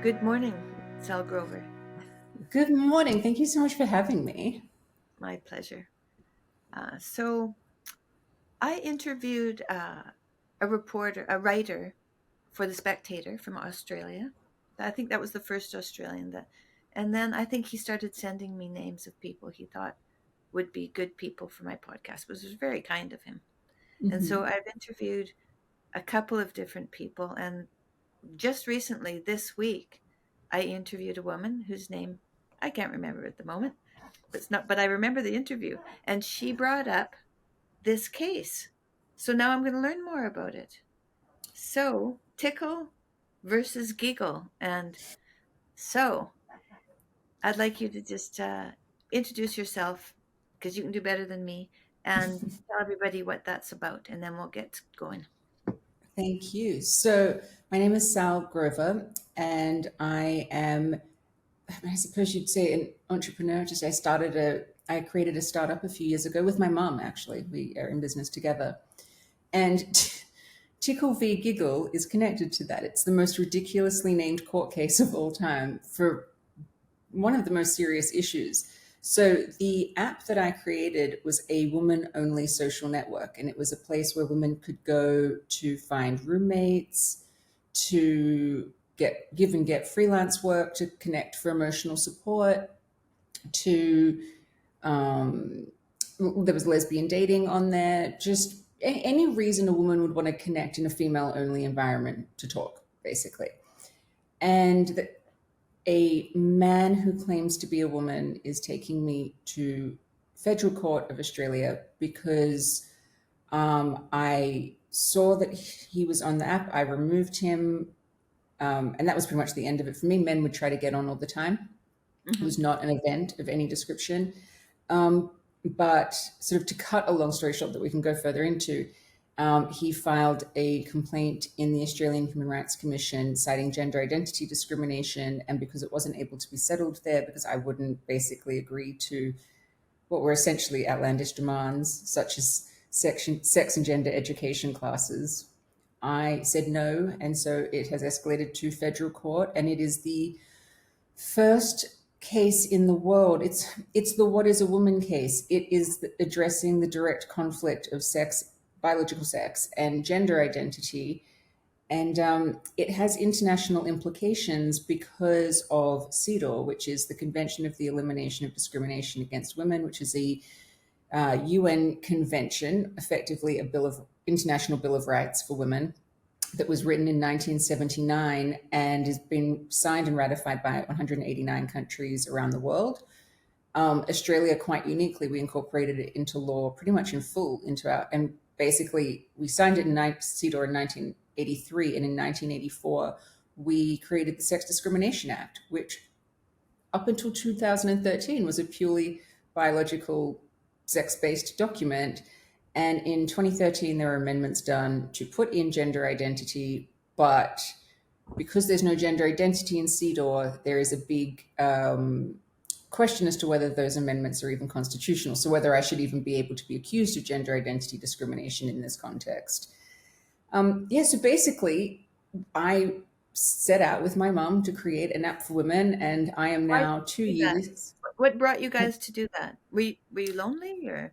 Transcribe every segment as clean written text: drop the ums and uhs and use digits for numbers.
Good morning, Sall Grover. Good morning. Thank you so much for having me. My pleasure. So I interviewed a writer for The Spectator from Australia. I think that was the first Australian and then I think he started sending me names of people he thought would be good people for my podcast, which was very kind of him. And so Mhm. I've interviewed a couple of different people, and just recently, this week, I interviewed a woman whose name I can't remember at the moment, but I remember the interview, and she brought up this case. So now I'm going to learn more about it. So, Tickle versus Giggle. And so, I'd like you to just introduce yourself because you can do better than me and tell everybody what that's about, and then we'll get going. Thank you. So, my name is Sall Grover, and I suppose you'd say, an entrepreneur. I created a startup a few years ago with my mom, actually. We are in business together. And Tickle v. Giggle is connected to that. It's the most ridiculously named court case of all time for one of the most serious issues. So, the app that I created was a woman only social network, and it was a place where women could go to find roommates, to give and get freelance work, to connect for emotional support, to there was lesbian dating on there, just any reason a woman would want to connect in a female only environment to talk, basically. And a man who claims to be a woman is taking me to federal court of Australia because I saw that he was on the app. I removed him, and that was pretty much the end of it for me. Men would try to get on all the time. It Hmm. was not an event of any description. But sort of to cut a long story short that we can go further into, he filed a complaint in the Australian Human Rights Commission citing gender identity discrimination. And because it wasn't able to be settled there, because I wouldn't basically agree to what were essentially outlandish demands, such as sex and gender education classes, I said no. And so it has escalated to federal court. And it is the first case in the world. It's the "what is a woman" case. It is addressing the direct conflict of sex, biological sex, and gender identity, and it has international implications because of CEDAW, which is the Convention of the Elimination of Discrimination Against Women, which is a UN convention, effectively a international bill of rights for women, that was written in 1979 and has been signed and ratified by 189 countries around the world. Australia, quite uniquely, we incorporated it into law pretty much in full and basically we signed it in CEDAW in 1983, and in 1984 we created the Sex Discrimination Act, which up until 2013 was a purely biological sex-based document. And in 2013, there were amendments done to put in gender identity, but because there's no gender identity in CEDAW, there is a big question as to whether those amendments are even constitutional. So whether I should even be able to be accused of gender identity discrimination in this context. So basically, I set out with my mom to create an app for women, and I am Why did now two you do that? years. What brought you guys to do that? Were you lonely or?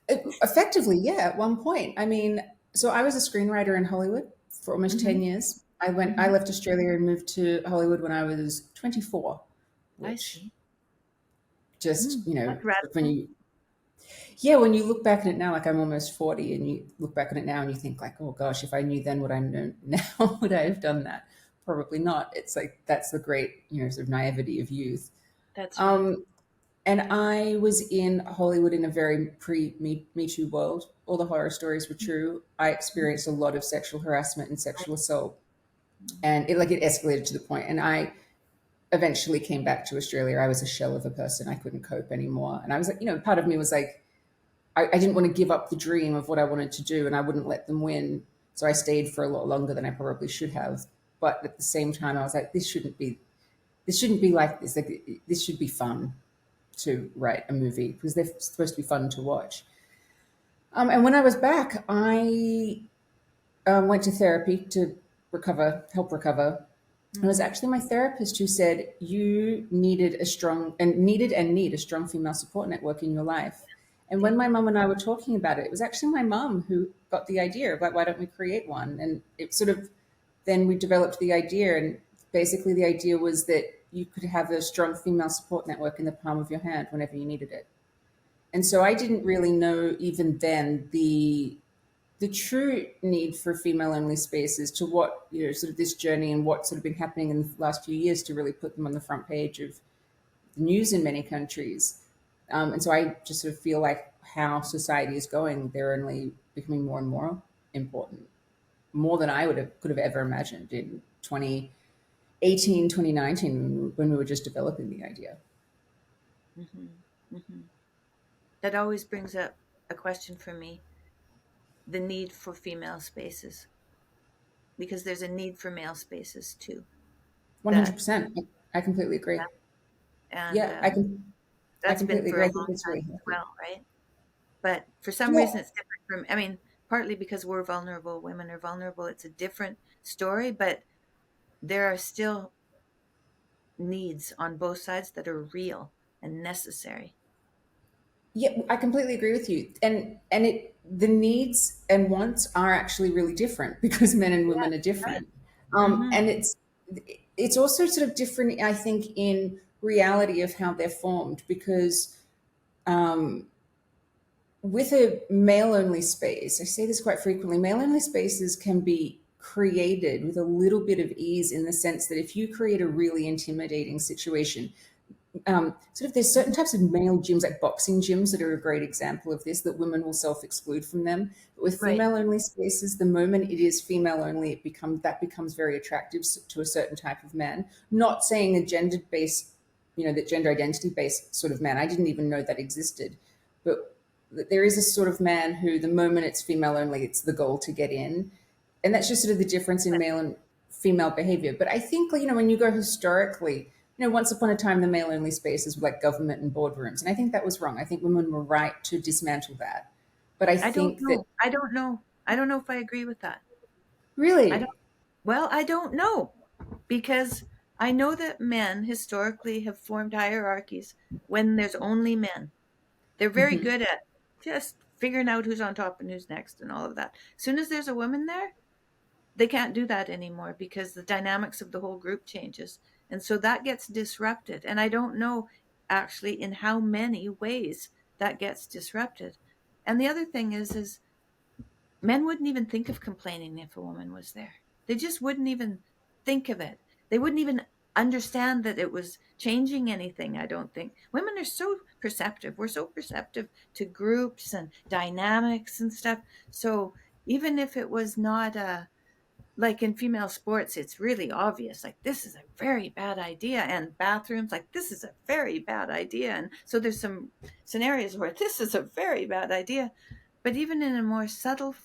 Effectively, yeah, at one point. I mean, so I was a screenwriter in Hollywood for almost Hmm. 10 years. I Hmm. left Australia and moved to Hollywood when I was 24, I which see. just, That's when radical. when you look back at it now, like I'm almost 40, and you look back on it now and you think like, oh gosh, if I knew then what I know now, would I have done that? Probably not. It's like, that's the great, sort of naivety of youth. That's right. Um, And I was in Hollywood in a very Me Too world. All the horror stories were true. I experienced a lot of sexual harassment and sexual assault, and it escalated to the point. And I eventually came back to Australia. I was a shell of a person. I couldn't cope anymore. And I was like, part of me was like, I didn't want to give up the dream of what I wanted to do, and I wouldn't let them win. So I stayed for a lot longer than I probably should have. But at the same time, I was like, this shouldn't be like this. Like, this should be fun to write a movie because they're supposed to be fun to watch. And when I was back, I went to therapy to help recover. It was Mm-hmm. actually my therapist who said you need a strong female support network in your life. And when See? my mum and I were talking about it, it was actually my mum who got the idea of like, why don't we create one? And it sort of then we developed the idea, and basically the idea was that you could have a strong female support network in the palm of your hand whenever you needed it. And so I didn't really know even then the true need for female only spaces to what, sort of this journey and what's sort of been happening in the last few years to really put them on the front page of the news in many countries. And so I just sort of feel like how society is going, they're only becoming more and more important, more than I could have ever imagined in 2018, 2019, when we were just developing the idea. Mm-hmm. Mm-hmm. That always brings up a question for me: the need for female spaces, because there's a need for male spaces too. That 100%. I completely agree. yeah, and Yeah, I that's been completely for agree. a I long think it's time really as healthy. well, right? But for some Yeah. reason, it's different from. I mean, partly because we're vulnerable, women are vulnerable. It's a different story, but there are still needs on both sides that are real and necessary. Yeah, I completely agree with you. And the needs and wants are actually really different because men and women are Right. different. Mm-hmm. And it's also sort of different, I think, in reality of how they're formed because with a male only space, I say this quite frequently, male only spaces can be created with a little bit of ease in the sense that if you create a really intimidating situation, sort of there's certain types of male gyms like boxing gyms that are a great example of this that women will self-exclude from them, but with Right. female only spaces the moment it is female only that becomes very attractive to a certain type of man, not saying a gender based, that gender identity based sort of man, I didn't even know that existed, but there is a sort of man who the moment it's female only it's the goal to get in, and that's just sort of the difference in male and female behavior. But I think, when you go historically, once upon a time, the male only spaces were like government and boardrooms. And I think that was wrong. I think women were right to dismantle that. But I I don't think that, know. I don't know. I don't know if I agree with that. I don't. really, Well, I don't know, because I know that men historically have formed hierarchies when there's only men. They're very good at just figuring out who's on top and who's next and all of that. As soon as there's a woman there, they can't do that anymore because the dynamics of the whole group changes. And so that gets disrupted. And I don't know actually in how many ways that gets disrupted. And the other thing is men wouldn't even think of complaining if a woman was there. They just wouldn't even think of it. They wouldn't even understand that it was changing anything, I don't think. Women are so perceptive. We're so perceptive to groups and dynamics and stuff. So even if it was not a, like in female sports, it's really obvious, like this is a very bad idea, and bathrooms, like this is a very bad idea, and so there's some scenarios where this is a very bad idea. But even in a more subtle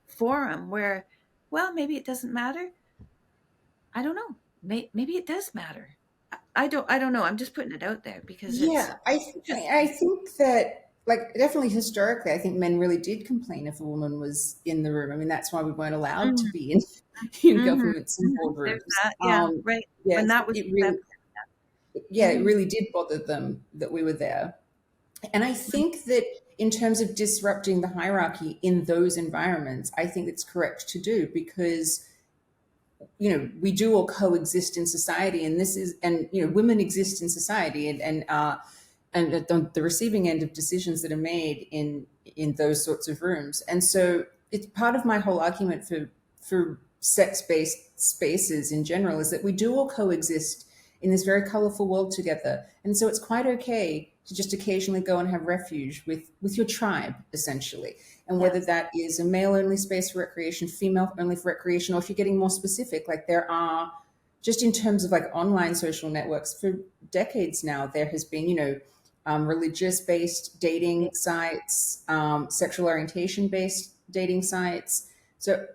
forum where, well, maybe it doesn't matter. I don't know. Maybe it does matter. I don't know. I'm just putting it out there because it's yeah, I interesting. think that, like, definitely historically, I think men really did complain if a woman was in the room. I mean, that's why we weren't allowed to Mm-hmm. be in Mm-hmm. governments and There's boardrooms. that. Yeah, right. When Yes, that was it really, accepted. yeah, it Mm-hmm. really did bother them that we were there. And I think that in terms of disrupting the hierarchy in those environments, I think it's correct to do because, we do all coexist in society, and women exist in society, and at the receiving end of decisions that are made in those sorts of rooms. And so it's part of my whole argument for sex-based spaces in general is that we do all coexist in this very colorful world together. And so it's quite okay to just occasionally go and have refuge with your tribe, essentially. And whether Yes. that is a male only space for recreation, female only for recreation, or if you're getting more specific, like there are, just in terms of like online social networks, for decades now, there has been, religious based Yeah. dating sites, sexual orientation based dating sites. So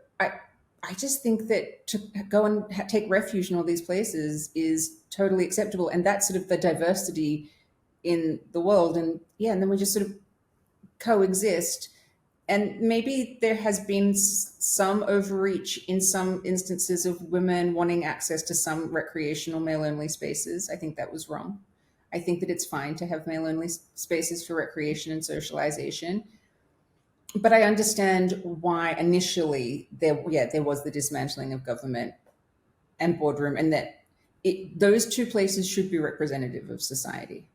I just think that to go and take refuge in all these places is totally acceptable. And that's sort of the diversity in the world. And yeah, and then we just sort of coexist. and maybe there has been some overreach in some instances of women wanting access to some recreational male only spaces. I think that was wrong. I think that it's fine to have male only spaces for recreation and socialization. But I understand why initially there was the dismantling of government and boardroom, and that those two places should be representative of society.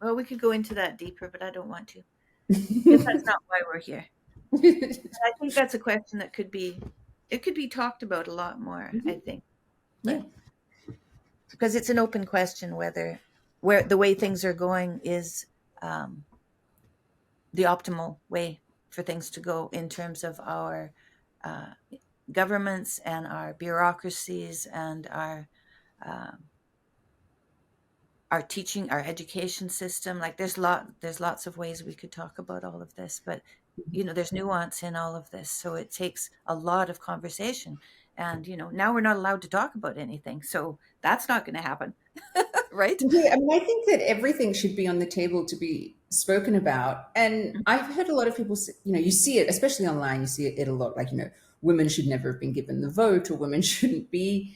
Well, we could go into that deeper, but I don't want to, because that's not why we're here. I think that's a question that could be talked about a lot more, I think. Yeah. But because it's an open question whether where the way things are going is um, the optimal way for things to go in terms of our uh, governments and our bureaucracies and um, our teaching, our education system. Like there's lots of ways we could talk about all of this, but there's nuance in all of this, so it takes a lot of conversation. And now we're not allowed to talk about anything, so that's not going to happen. Right. Yeah, I mean, I think that everything should be on the table to be spoken about. And I've heard a lot of people say, you see it, especially online, you see it a lot, like, women should never have been given the vote, or women shouldn't be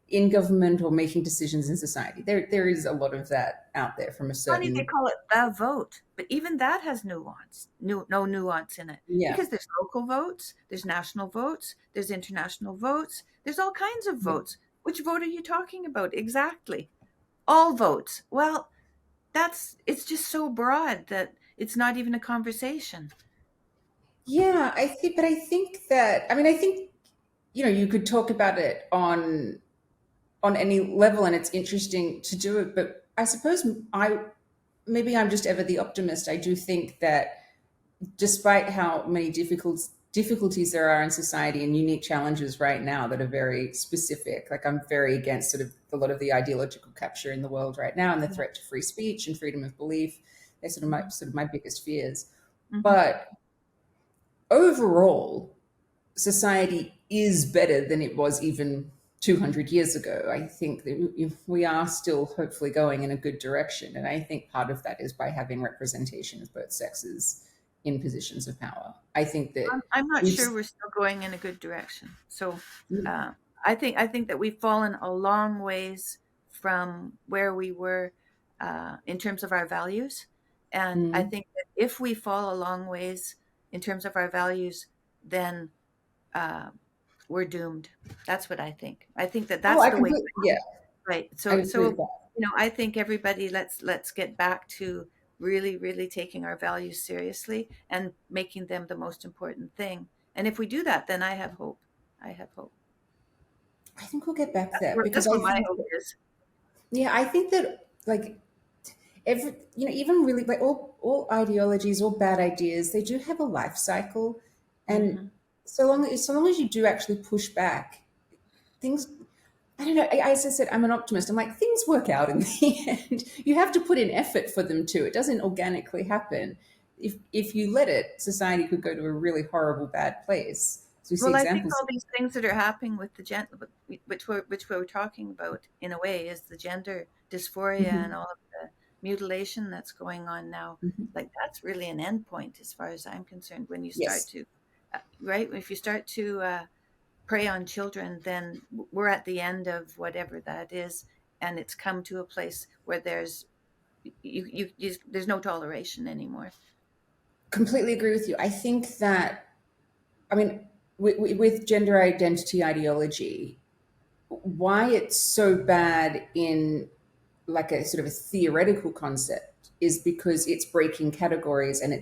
in government or making decisions in society. There is a lot of that out there from a Funny they certain, call it the vote, but even that has nuance, no nuance in it, yeah. because there's local votes, there's national votes, there's international votes, there's all kinds of votes. Which vote are you talking about exactly? All votes. Well, it's just so broad that it's not even a conversation. Yeah, but I think that, I mean, I think, you could talk about it on any level, and it's interesting to do it. But I suppose maybe I'm just ever the optimist. I do think that despite how many difficulties there are in society and unique challenges right now that are very specific, like I'm very against sort of a lot of the ideological capture in the world right now and the Yeah. threat to free speech and freedom of belief. They're sort of my biggest fears. Hmm. But overall, society is better than it was even 200 years ago. I think that we are still hopefully going in a good direction. And I think part of that is by having representation of both sexes in positions of power. I think that I'm not we've, sure we're still going in a good direction. So uh, I think that we've fallen a long ways from where we were in terms of our values, and I mm, think that if we fall a long ways in terms of our values, then uh, we're doomed. That's what I think. I think that oh, that's I the way. completely, yeah, Right. I So agree with that. I think everybody let's get back to really really taking our values seriously and making them the most important thing. And if we do that, then I have hope. I have hope. I think we'll get back there because That's I what my think, hope is. yeah, I think that like even really like all ideologies, all bad ideas, they do have a life cycle. And Hmm. so long as you do actually push back, things, I don't know. As I said, I'm an optimist. I'm like, things work out in the end. You have to put in effort for them to. It doesn't organically happen. If you let it, society could go to a really horrible, bad place. So we see Well, I think examples. all these things that are happening with the which we're talking about in a way is the gender dysphoria and Mhm, all of the mutilation that's going on now. mhm. Like that's really an end point as far as I'm concerned. When you start Yes, to, right, if you start to prey on children, then we're at the end of whatever that is, and it's come to a place where there's no toleration anymore. completely agree with you. I think that, I mean, with gender identity ideology, why it's so bad in like a sort of a theoretical concept is because it's breaking categories, and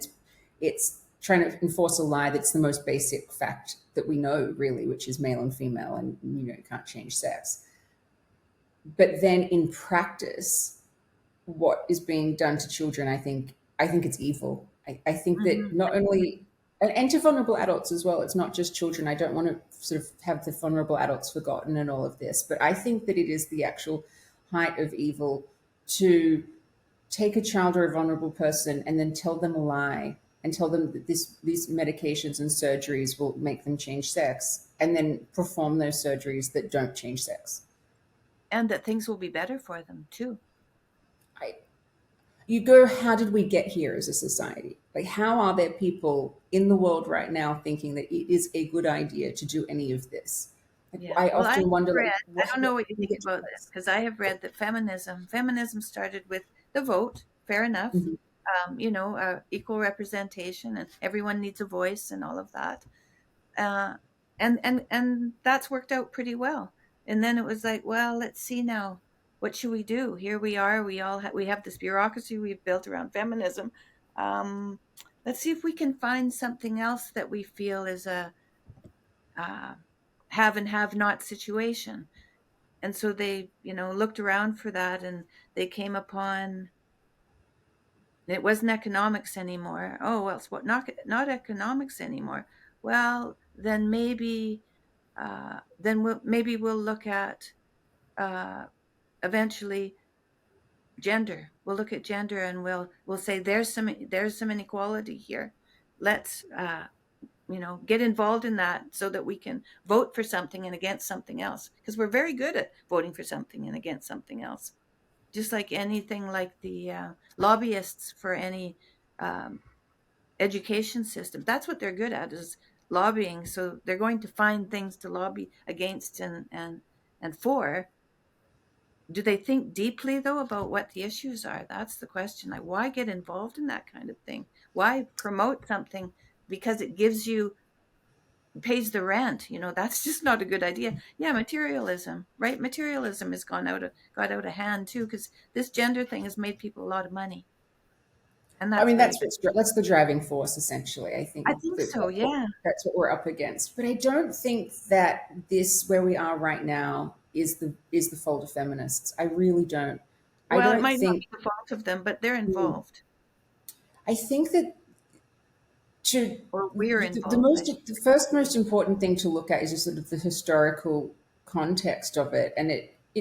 it's trying to enforce a lie that's the most basic fact that we know, really, which is male and female, and you can't change sex. But then in practice, what is being done to children, I think it's evil. I think that Hmm. not only, and to vulnerable adults as well, it's not just children. I don't want to sort of have the vulnerable adults forgotten in all of this, but I think that it is the actual height of evil to take a child or a vulnerable person and then tell them a lie and tell them that these medications and surgeries will make them change sex, and then perform those surgeries that don't change sex. And that things will be better for them too. I, you go, how did we get here as a society? Like, how are there people in the world right now thinking that it is a good idea to do any of this? Like, Yeah. I Well, I have often wonder, read, like, I don't know how what you do we think get to about this, this? because I have read that feminism started with the vote, fair enough. Mhm. Equal representation and everyone needs a voice and all of that. Uh, and that's worked out pretty well. And then it was like, well, let's see now, what should we do? Here we are, we have this bureaucracy we've built around feminism. Um, let's see if we can find something else that we feel is a uh, have and have not situation. And so they, looked around for that, and they came upon, it wasn't economics anymore. Oh, well, it's what, not economics anymore. Well, then maybe we'll look at uh, eventually gender. We'll look at gender, and we'll say there's some inequality here. Let's get involved in that so that we can vote for something and against something else, because we're very good at voting for something and against something else. Just like anything, like the lobbyists for any um, education system, that's what they're good at, is lobbying. So they're going to find things to lobby against and for. Do they think deeply though about what the issues are? That's the question. Like, why get involved in that kind of thing? Why promote something because it gives you pays the rent? That's just not a good idea. Yeah, materialism, right? Materialism has got out of hand too, because this gender thing has made people a lot of money, and I that's mean, very that's the driving force essentially. I I think think that so, yeah. that's what we're up against. But I don't think that this where we are right now is the fault of feminists. I really don't. I Well, it don't might not think. be the fault of them, but they're Hmm. involved, I think that to or we're the involved, I most should the say. first most important thing to look at is just sort of the historical context of it, and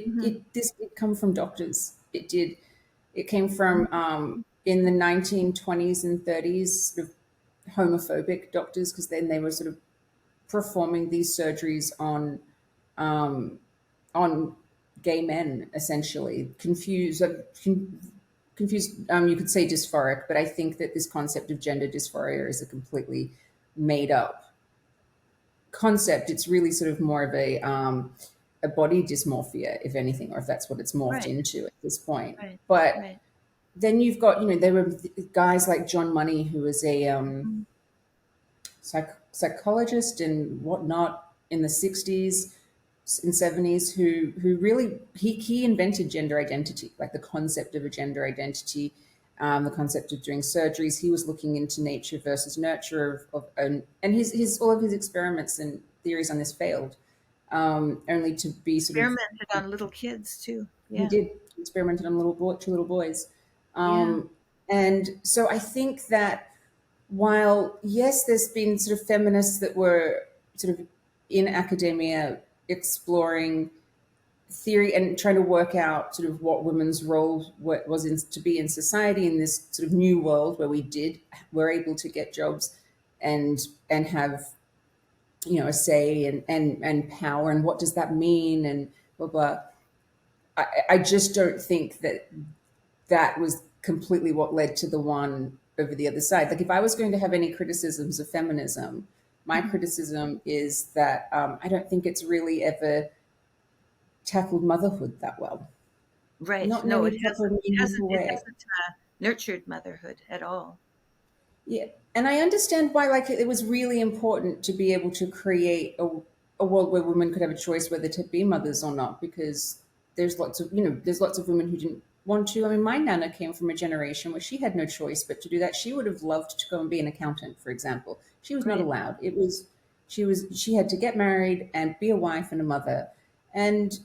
Hmm. it this did come from doctors. It came from in the 1920s and 30s, sort of homophobic doctors, because then they were sort of performing these surgeries on gay men, essentially confused. You could say dysphoric, but I think that this concept of gender dysphoria is a completely made up concept. It's really sort of more of a body dysmorphia, if anything, or if that's what it's morphed Right, into at this point. right, But right. then you've got, there were guys like John Money, who was a Mhm. psychologist and whatnot in the 60s and 70s, who really he invented gender identity, like the concept of a gender identity, the concept of doing surgeries. He was looking into nature versus nurture and his all of his experiments and theories on this failed, only to be sort of Experimented on little kids too. he Yeah, did experimented on two little boys, yeah. and so I think that while yes, there's been sort of feminists that were sort of in academia exploring theory and trying to work out sort of what women's role was to be in society in this sort of new world where were able to get jobs and have a say and power, and what does that mean, and blah blah. I just don't think that was completely what led to the one over the other side. Like, if I was going to have any criticisms of feminism, my Mhm. criticism is that I don't think it's really ever tackled motherhood that well, Right. not in No, any it proper hasn't. It hasn't. meaningful It way. hasn't nurtured motherhood at all. Yeah, and I understand why. Like, it was really important to be able to create a world where women could have a choice whether to be mothers or not, because there's lots of women who didn't want to. I mean, my nana came from a generation where she had no choice but to do that. She would have loved to go and be an accountant, for example. She was not Right. allowed. She had to get married and be a wife and a mother, and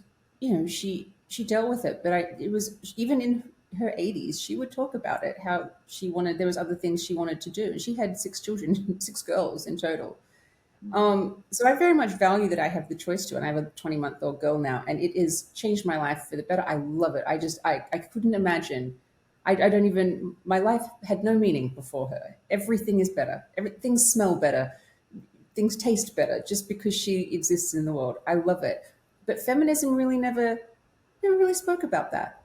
she dealt with it. But it was even in her 80s, she would talk about it, how there was other things she wanted to do. And she had 6 children, 6 girls in total. Mhm. So I very much value that I have the choice to, and I have a 20-month-old girl now, and it has changed my life for the better. I love it. I couldn't imagine. I don't even, my life had no meaning before her. Everything is better. Things smell better. Things taste better just because she exists in the world. I love it. But feminism really never really spoke about that.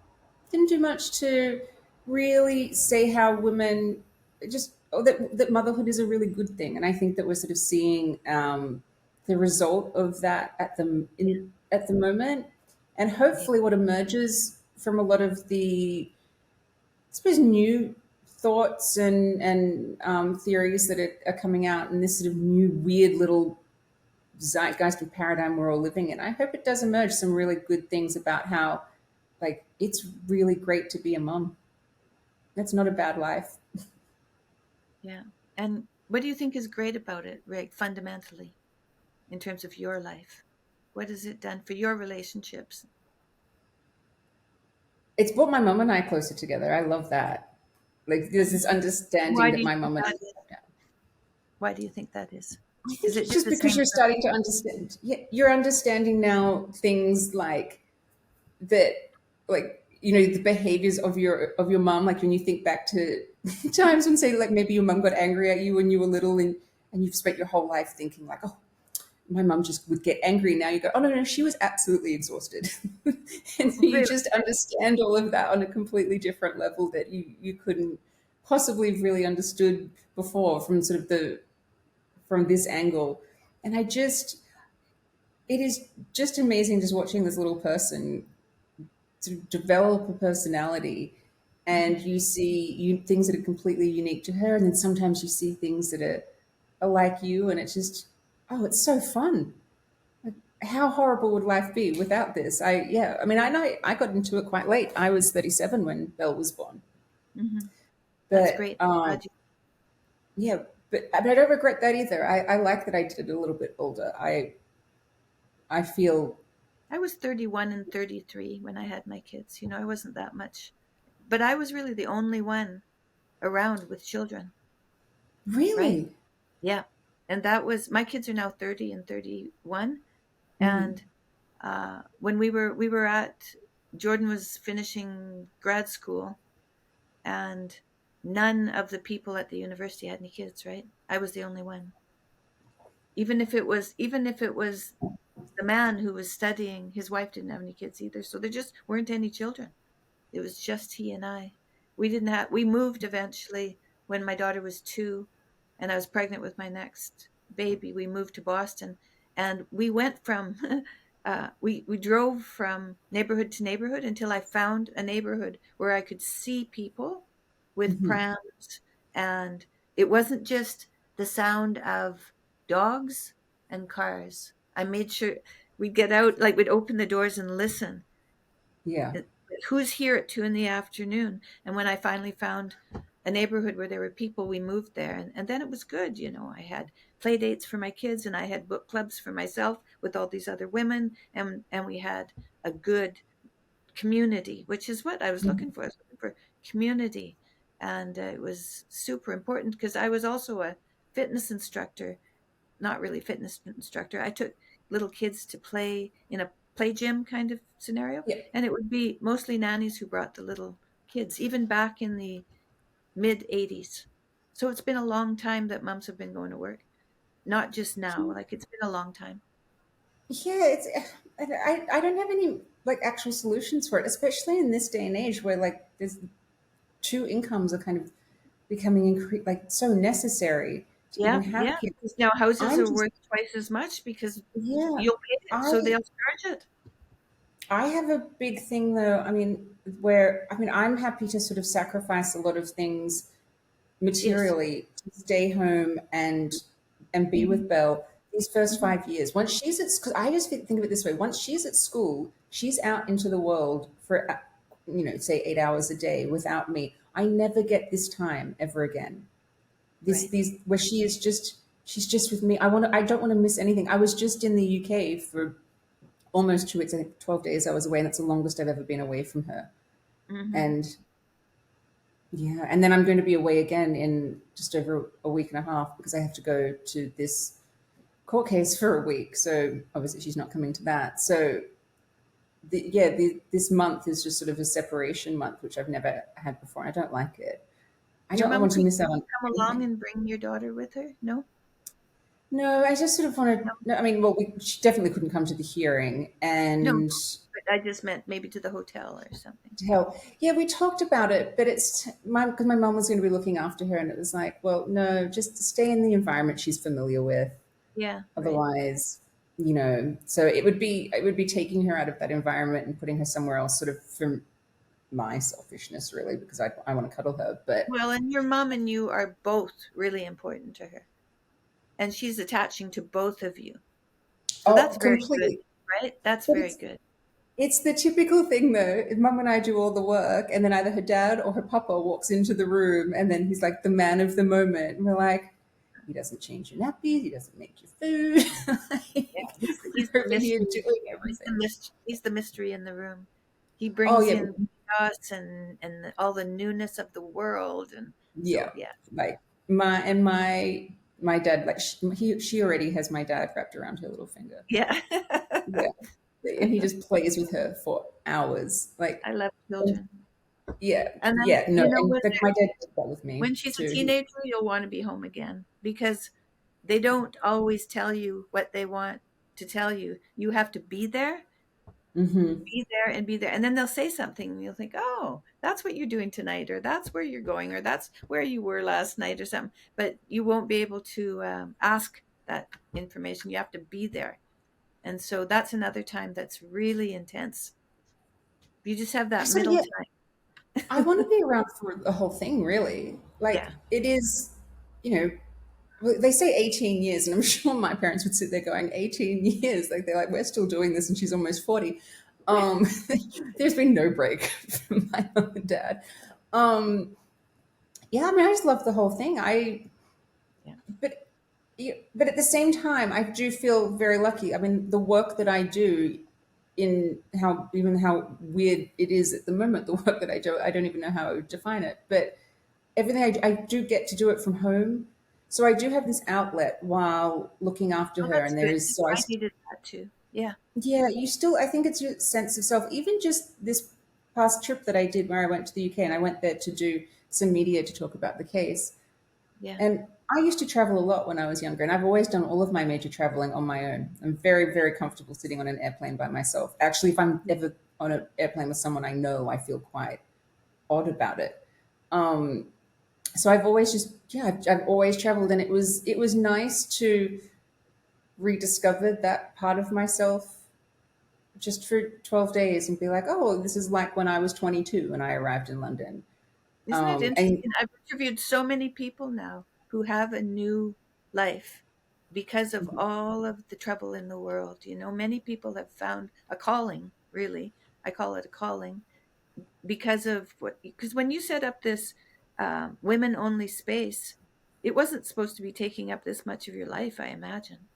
Didn't do much to really say how women just that motherhood is a really good thing, and I think that we're sort of seeing the result of that at the moment, and Yeah. hopefully what emerges from a lot of the, I suppose, new thoughts and theories that are coming out in this sort of new weird little zeitgeist and paradigm we're all living in. I hope it does emerge some really good things about how, like, it's really great to be a mom. It's not a bad life. Yeah. And what do you think is great about it, Rick, fundamentally, in terms of your life? What has it done for your relationships? It's brought my mum and I closer together. I love that. Like, there's this understanding Why do that you my think mum and that is? Why do you think that is? I Is think it it's just just the because same you're person? starting to understand. Yeah, you're understanding now things like that, like, the behaviors of your mom. Like when you think back to times when, say, like maybe your mum got angry at you when you were little, and you've spent your whole life thinking like, oh, my mum just would get angry. Now you go, oh, no, no, she was absolutely exhausted. And you Really? just understand all of that on a completely different level that you couldn't possibly have really understood before from sort of the from this angle. And it is just amazing just watching this little person to develop a personality, and Hmm. you see things that are completely unique to her, and then sometimes you see things that are like you, and it's just, oh, it's so fun. How horrible would life be without this? I mean, I know I got into it quite late. I was 37 when Belle was born. Hmm. That's But great. Glad you. yeah, but I don't regret that either. I like that I did it a little bit older. I feel, I was 31 and 33 when I had my kids. I wasn't that much, but I was really the only one around with children, right? really. Yeah. And that was my kids are now 30 and 31. Mhm. And when we were at Jordan was finishing grad school, and none of the people at the university had any kids, right? I was the only one. Even if it was the man who was studying, his wife didn't have any kids either. So there just weren't any children. It was just he and I. We moved eventually when my daughter was 2 and I was pregnant with my next baby. We moved to Boston, and we went from, we drove from neighborhood to neighborhood until I found a neighborhood where I could see people with Mhm. prams. And it wasn't just the sound of dogs and cars. I made sure we'd get out, like we'd open the doors and listen, Yeah. who's here at 2 in the afternoon. And when I finally found a neighborhood where there were people, we moved there. And then it was good. I had play dates for my kids, and I had book clubs for myself with all these other women. And we had a good community, which is what I was looking for. I was looking for community. And it was super important because I was also a fitness instructor, not really fitness instructor. I took little kids to play in a play gym kind of scenario, Yeah. and it would be mostly nannies who brought the little kids, even back in the mid 80s. So it's been a long time that moms have been going to work, not just now. Like it's been a long time. Yeah, I don't have any like actual solutions for it, especially in this day and age where like there's two incomes are kind of becoming like so necessary to even Yeah, have yeah. kids. Because now houses I'm are just worth twice as much because yeah, you'll pay it, I so they'll charge it. I have a big thing though. I mean, I'm happy to sort of sacrifice a lot of things Yes. materially to stay home and be Hmm. with Belle these first Hmm. 5 years. Once she's at, because I just think of it this way: once she's at school, she's out into the world for say 8 hours a day without me. I never get this time ever again. This Right. these where she's just with me. I don't want to miss anything. I was just in the UK for almost 2 weeks. I think 12 days I was away, and that's the longest I've ever been away from her. Hmm. And yeah, and then I'm going to be away again in just over a week and a half because I have to go to this court case for a week. So obviously she's not coming to that. So this month is just sort of a separation month, which I've never had before. I don't like it. I Your don't mom want to miss out couldn't on come along anything. and bring your daughter with her? No? No, I just sort of want to. No. No, I mean, well, she definitely couldn't come to the hearing, No, and I just meant maybe to the hotel or something. To help. Yeah, we talked about it, but it's because my mom was going to be looking after her, and it was like, well, no, just stay in the environment she's familiar with. Yeah, right. Otherwise, you know, so it would be taking her out of that environment and putting her somewhere else, sort of from my selfishness, really, because I want to cuddle her. But Well, and your mom and you are both really important to her, and she's attaching to both of you. So that's oh, very good, completely. right? That's But very it's good. it's the typical thing though. If Mum and I do all the work, and then either her dad or her papa walks into the room, and then he's like the man of the moment, and we're like, he doesn't change your nappies, he doesn't make your food. Yeah, Like, he's we're the over here mystery. doing everything. He's the mystery in the room. He Oh brings yeah, in chaos and all the newness of the world, and yeah. so yeah, Like my dad, like she already has my dad wrapped around her little finger. yeah. Yeah, and he just plays with her for hours. I Like, love and children. yeah, And then, yeah, no, and when like my dad did that with me when she's a too. teenager, you'll want to be home again because they don't always tell you what they want to tell you. You have to Hmm. be there. And then they'll say something and you'll think, oh, that's what you're doing tonight, or that's where you're going, or that's where you were last night, or something. But you won't be able to ask that information. You have to be there. And so that's another time that's really intense. You just have I that sort of middle yeah, I time. want to be around for the whole thing, really. Yeah. Like it is, you know, well, they say 18 years, and I'm sure my parents would sit there going, 18 years. Like they're like, we're still doing this, and she's almost 40. Um, there's been no break from my mom and dad. Um, yeah, I mean, I just love the whole thing. Yeah. But but at the same time, I do feel very lucky. I mean, the work that I do, in how even how weird it is at the moment, the work that I don't even know how I would define it. But everything I do get to do it from home, so I do have this outlet while looking after Oh, her, that's and there good. is so I I needed that too. Yeah. yeah, you still, I think it's your sense of self. Even just this past trip that I did where I went to the UK, and I went there to do some media to talk about the case. Yeah. And I used to travel a lot when I was younger, and I've always done all of my major traveling on my own. I'm very, very comfortable sitting on an airplane by myself. Actually, if I'm ever on an airplane with someone I know, I feel quite odd about it. Um, so I've always just, yeah, I've always traveled, and it was nice to rediscover that part of myself just for 12 days and be like, oh, this is like when I was 22 and I arrived in London. Isn't it And interesting? I've interviewed so many people now who have a new life because of all of the trouble in the world. Many people have found a calling, really. I call it a calling because when you set up this women only space, it wasn't supposed to be taking up this much of your life, I imagine.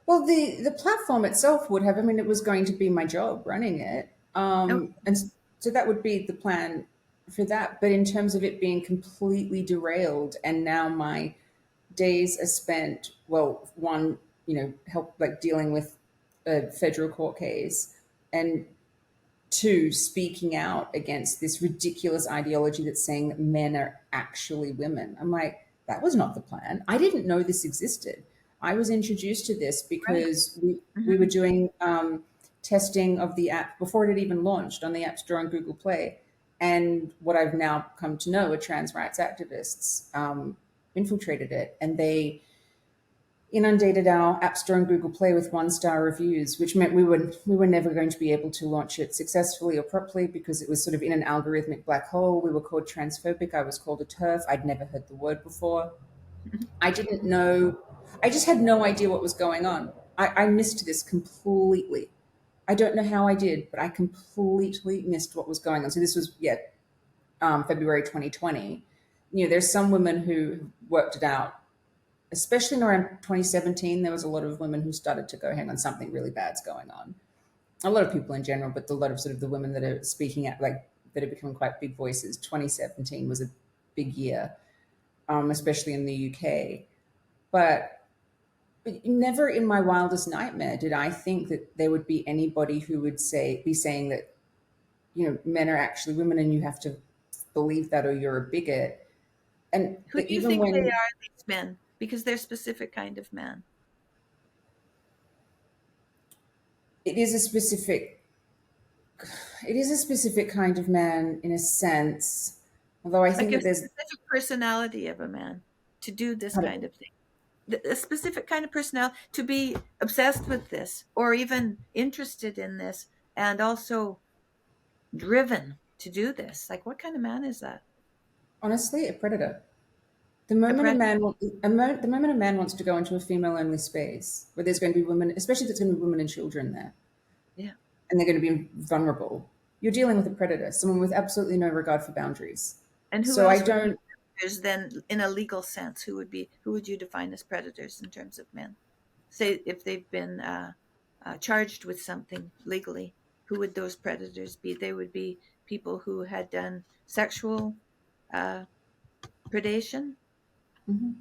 well, the platform itself would have, I mean, it was going to be my job running it. Oh, And so that would be the plan for that. But in terms of it being completely derailed, and now my days are spent, well, one, help like dealing with a federal court case, and two, speaking out against this ridiculous ideology that's saying that men are actually women. I'm like, that was not the plan. I didn't know this existed. I was introduced to this right. because we were Hmm. doing testing of the app before it had even launched on the App Store and Google Play. And what I've now come to know are trans rights activists infiltrated it, and they inundated our App Store and Google Play with one-star reviews, which meant we were never going to be able to launch it successfully or properly because it was sort of in an algorithmic black hole. We were called transphobic. I was called a TERF. I'd never heard the word before. I didn't know. I just had no idea what was going on. I missed this completely. I don't know how I did, but I completely missed what was going on. So this was, yeah, February 2020. There's some women who worked it out, especially in around 2017. There was a lot of women who started to go, hang on, something really bad's going on. A lot of people in general, but a lot of sort of the women that are speaking out, like that are becoming quite big voices. 2017 was a big year, especially in the UK. But never in my wildest nightmare did I think that there would be anybody who would be saying that, men are actually women and you have to believe that or you're a bigot. And Who that do you even think they when are, these men? Because they're specific kind of man. it is a specific it is a specific kind of man in a sense, although I think Like a that there's specific personality of a man to do this kind of kind of thing. A specific kind of personality to be obsessed with this or even interested in this and also driven to do this. Like, what kind of man is that? honestly a predator. The A moment a predator? man the moment a man wants to go into a female only space where there's going to be women, especially if there's going to be women and children there, Yeah. and they're going to be vulnerable, you're dealing with a predator, someone with absolutely no regard for boundaries. And who So I else would be don't predators then in a legal sense? Who would you define as predators in terms of men? Say if they've been charged with something legally, who would those predators be? They would be people who had done sexual uh, predation. Mhm.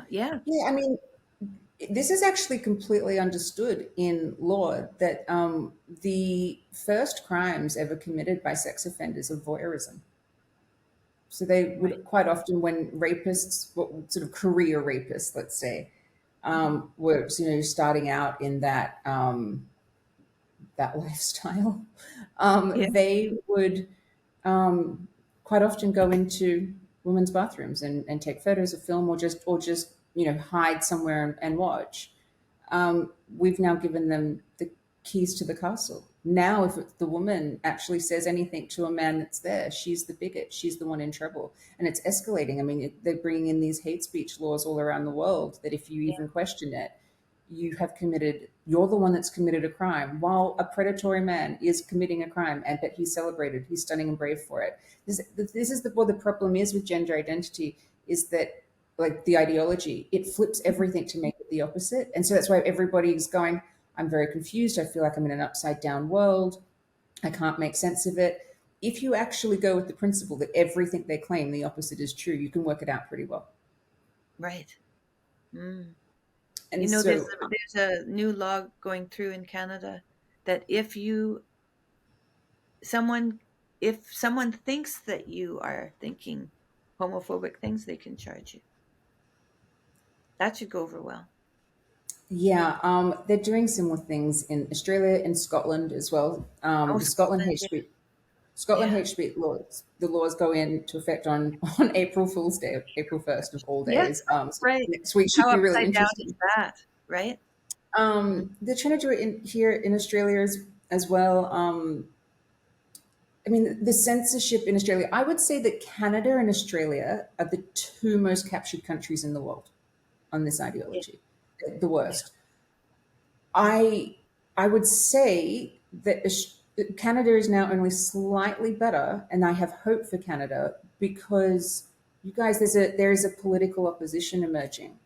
Yeah, Yeah, I mean, this is actually completely understood in law that the first crimes ever committed by sex offenders are voyeurism. So they right. would quite often, when rapists, what sort of career rapists, let's say, Hmm. were starting out in that lifestyle, Yeah, they would quite often go into women's bathrooms and take photos of film or just hide somewhere and watch. We've now given them the keys to the castle. Now, if the woman actually says anything to a man that's there, she's the bigot. She's the one in trouble, and it's escalating. I mean, they're bringing in these hate speech laws all around the world that if you yeah, even question it, you're the one that's committed a crime, while a predatory man is committing a crime, and that he's celebrated, he's stunning and brave for it. This is what the problem is with gender identity, is that, like, the ideology, it flips everything to make it the opposite. And so that's why everybody's going, I'm very confused, I feel like I'm in an upside down world, I can't make sense of it. If you actually go with the principle that everything they claim the opposite is true, you can work it out pretty well. right. Mm. And You know, there's so there's a new law going through in Canada that someone if someone thinks that you are thinking homophobic things, they can charge you. That should go over well. yeah, they're doing similar things in Australia and Scotland as well. Oh, The Scotland Scotland, hate yeah, speech Scotland yeah, hate speech laws. The laws go into effect on April Fool's Day, April 1st of all yes, days. So right. next week should How be really upside down is interesting. that, right? Mm. They're trying to do it here in Australia as well. I mean, the censorship in Australia, I would say that Canada and Australia are the two most captured countries in the world on this Yeah, ideology, the yeah. worst. I I would say that Canada is now only slightly better, and I have hope for Canada because, you guys, there is a political opposition emerging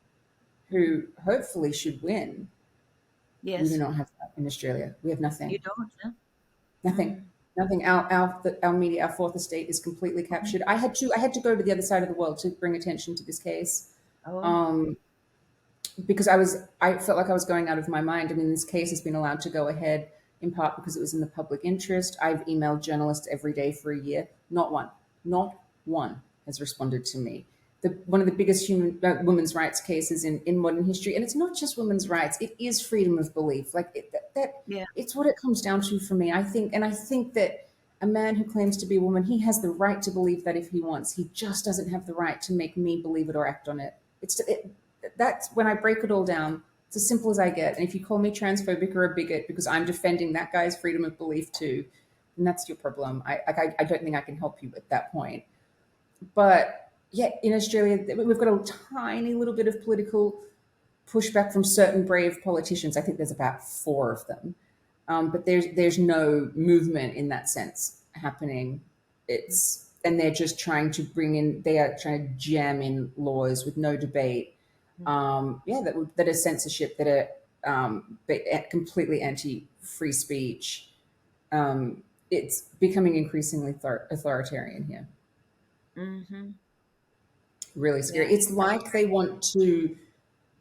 Hmm. who hopefully should win. We do Yes, not have that in Australia. We have you nothing. don't, huh? Nothing. Mm. Nothing. Our media, our fourth estate is completely Mhm. captured. I had to go to the other side of the world to bring attention to this case, Oh, um, because I felt like I was going out of my mind. I mean, this case has been allowed to go ahead in part because it was in the public interest. I've emailed journalists every day for a year. Not one has responded to me. One of the biggest women's rights cases in modern history, and it's not just women's rights; it is freedom of belief. Like that, yeah, it's what it comes down to for me. I think that a man who claims to be a woman, he has the right to believe that if he wants. He just doesn't have the right to make me believe it or act on it. That's when I break it all down. It's as simple as I get. And if you call me transphobic or a bigot because I'm defending that guy's freedom of belief too, then that's your problem. I don't think I can help you at that point. But yeah, in Australia, we've got a tiny little bit of political pushback from certain brave politicians. I think there's about four of them, but there's no movement in that sense happening. And they're just trying to bring in. They are trying to jam in laws with no debate. Yeah, that is censorship. That are completely anti free speech. It's becoming increasingly authoritarian here. mm-hmm. Really Yeah, scary. It's like they want to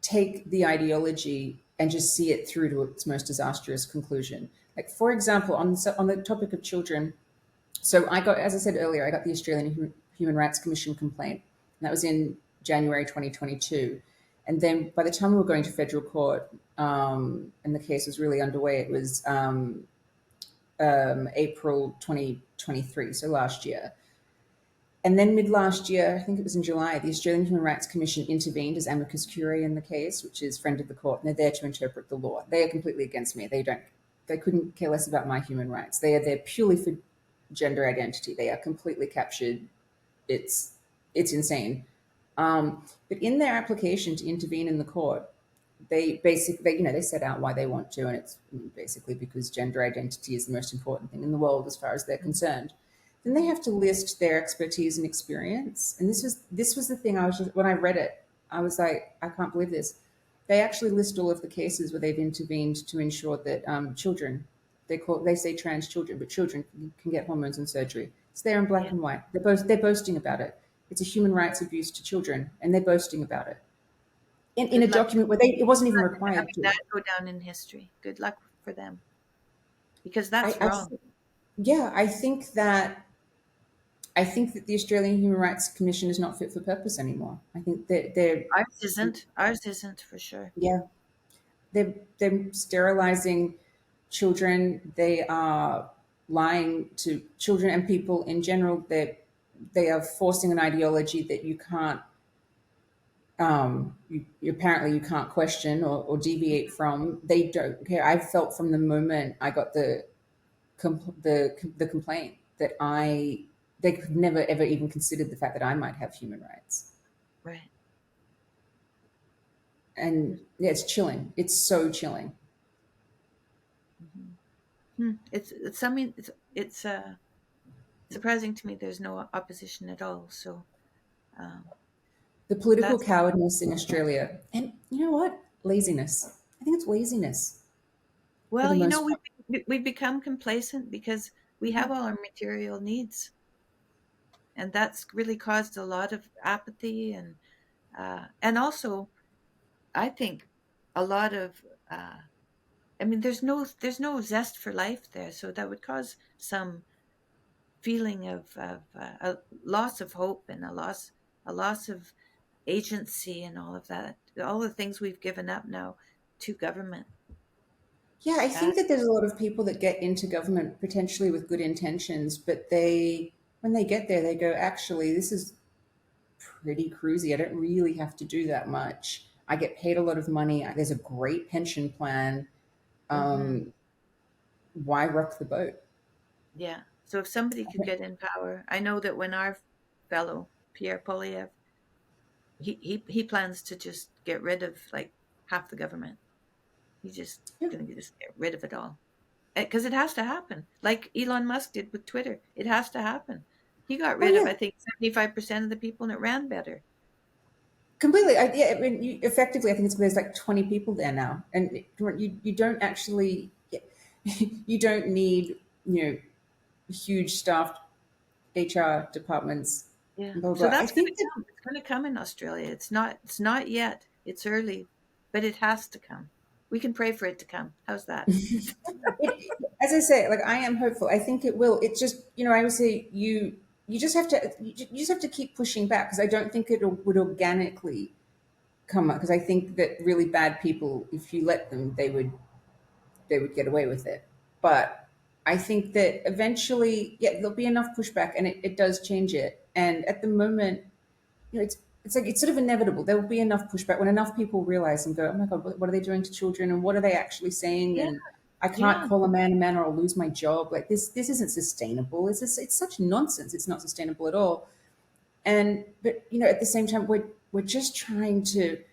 take the ideology and just see it through to its most disastrous conclusion. Like, for example, on the topic of children, so as I said earlier, I got the Australian Human Rights Commission complaint, and that was in January 2022. And then by the time we were going to federal court, and the case was really underway, it was April 2023, so last year. And then mid last year, I think it was in July, the Australian Human Rights Commission intervened as amicus curiae in the case, which is friend of the court, and they're there to interpret the law. They are completely against me. They couldn't care less about my human rights. They are there purely for gender identity. They are completely captured. It's insane. But in their application to intervene in the court, they set out why they want to, and it's basically because gender identity is the most important thing in the world as far as they're concerned. Then they have to list their expertise and experience, and this was the thing. When I read it, I was like, I can't believe this. They actually list all of the cases where they've intervened to ensure that children, they say trans children, but children can get hormones and surgery. It's there in black Yeah. and white. They're boasting about it. It's a human rights abuse to children, and they're boasting about it in a Good luck document where it wasn't even required having to. that go down in history. Good luck for them, because I, that's I wrong. yeah, I think that the Australian Human Rights Commission is not fit for purpose anymore. I think that Ours isn't. Ours isn't for sure. yeah, they're sterilizing children. They are lying to children and people in general. They are forcing an ideology that you can't apparently you can't question or deviate from. They don't care. I felt from the moment I got the complaint that they could never ever even considered the fact that I might have human rights. Right. And yeah, it's chilling. It's so chilling. It's something. It's surprising to me. There's no opposition at all. So um, The political that's cowardness in Australia, and you know what? Laziness. I think it's laziness for well. the most part. We've become complacent because we have all our material needs, and that's really caused a lot of apathy and also I think a lot of I mean there's no zest for life there, so that would cause some feeling of a loss of hope and a loss of agency and all of that, all the things we've given up now to government. Yeah, I uh, think that there's a lot of people that get into government potentially with good intentions, but when they get there, they go, actually, this is pretty cruisy. I don't really have to do that much. I get paid a lot of money. There's a great pension plan. mhm, Um, why rock the boat? yeah, so if somebody could get in power, I know that when our fellow Pierre Polyev, he plans to just get rid of like half the government. He's just Yeah. going to just get rid of it all because it has to happen. Like Elon Musk did with Twitter, it has to happen. He got Oh rid of, yeah, I think, 75% of the people, and it ran better. completely. Yeah, I mean, effectively, I think there's like 20 people there now, and you don't actually you don't need huge staffed HR departments. Yeah, Blah so blah. I that's going to think that come. It's going to come in Australia. It's not yet. It's early, but it has to come. We can pray for it to come. How's that? as I say, like I am hopeful. I think it will. It's just I would say you just have to keep pushing back because I don't think it would organically come up because I think that really bad people, if you let them, they would get away with it. But I think that eventually, yeah, there'll be enough pushback, and it does change it. And at the moment, it's like it's sort of inevitable. There will be enough pushback when enough people realize and go, oh my god, what are they doing to children, and what are they actually saying? Yeah, And I can't yeah, call a man, or I'll lose my job. Like this isn't sustainable. It's such nonsense. It's not sustainable at all. And but at the same time, we're just trying to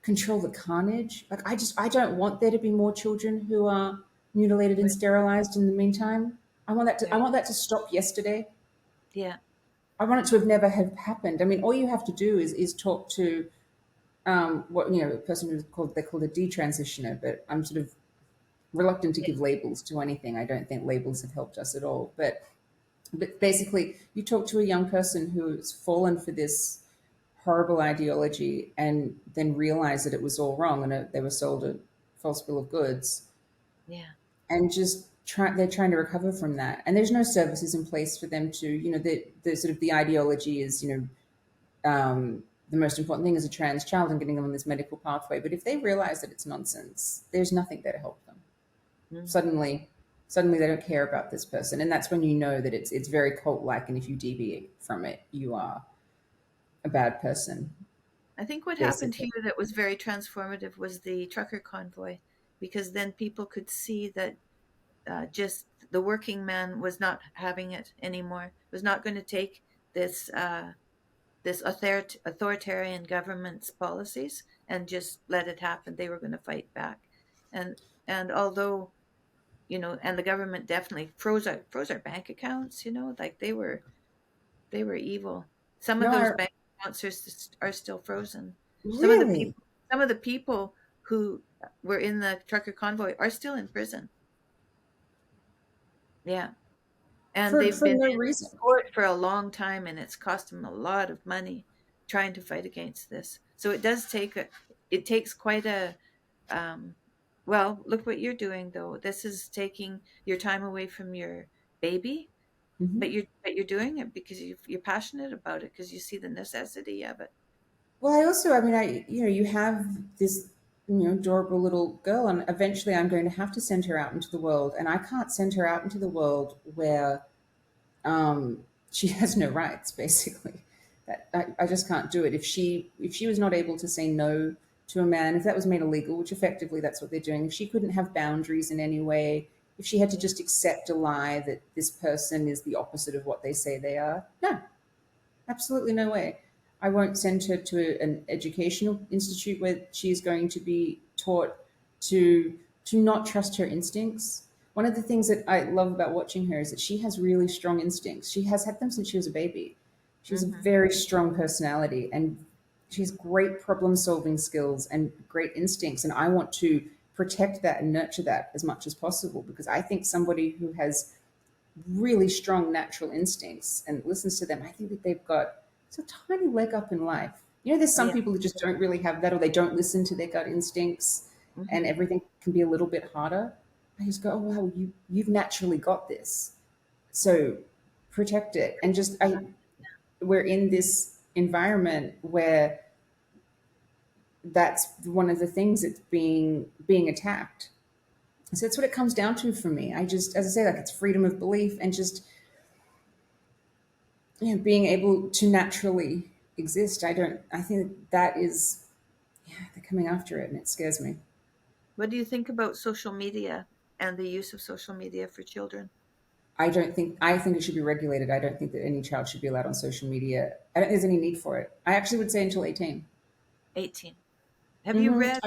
control the carnage. Like I don't want there to be more children who are mutilated and right, sterilized in the meantime. I right. want that to stop yesterday. Yeah, I want it to have never have happened. I mean, all you have to do is talk to what a person who's called they're called a detransitioner, but I'm sort of reluctant to give labels to anything. I don't think labels have helped us at all. But basically, you talk to a young person who's fallen for this horrible ideology and then realize that it was all wrong and they were sold a false bill of goods yeah, and they're trying to recover from that, and there's no services in place for them to the sort of the ideology is the most important thing is a trans child and getting them on this medical pathway. But if they realize that it's nonsense, there's nothing there to help them. mm, Suddenly, suddenly they don't care about this person, and that's when you know that it's very cult like, and if you deviate from it, you are a bad person, I think what happened basically. here that was very transformative was the trucker convoy, because then people could see that just the working man was not having it anymore. Was not going to take this authoritarian government's policies and just let it happen. They were going to fight back, and although and the government definitely froze our bank accounts. Like they were evil. Some of No, those I bank accounts are still frozen. Some of the really people, some of the people who were in the trucker convoy are still in prison. Yeah. And they've for been no in reason. court for a long time, and it's cost them a lot of money trying to fight against this. So it takes quite a, um, well, look what you're doing though. This is taking your time away from your baby, Hmm. but you're doing it because you're passionate about it because you see the necessity of it. Well, I mean, you have this, adorable little girl, and eventually I'm going to have to send her out into the world, and I can't send her out into the world where she has no rights, basically. I just can't do it. If she was not able to say no to a man, if that was made illegal, which effectively that's what they're doing, if she couldn't have boundaries in any way, if she had to Yeah. just accept a lie that this person is the opposite of what they say they are, no, absolutely no way. I won't send her to an educational institute where she is going to be taught to not trust her instincts. One of the things that I love about watching her is that she has really strong instincts. She has had them since she was a baby. She has a Hmm. very strong personality, and she has great problem solving skills and great instincts. And I want to protect that and nurture that as much as possible, because I think somebody who has really strong natural instincts and listens to them, I think that they've got a tiny leg up in life. There's some Yeah. people who just don't really have that, or they don't listen to their gut instincts, Hmm. and everything can be a little bit harder. I just go, oh wow, you've naturally got this, so protect it. And just we're in this environment where that's one of the things that's being attacked. So that's what it comes down to for me. I just, as I say, like, it's freedom of belief, and just being able to naturally exist. I think that is, yeah, they're coming after it, and it scares me. What do you think about social media and the use of social media for children? I think it should be regulated. I don't think that any child should be allowed on social media. I don't think there's any need for it. I actually would say until 18. 18. Have you Mm-hmm. read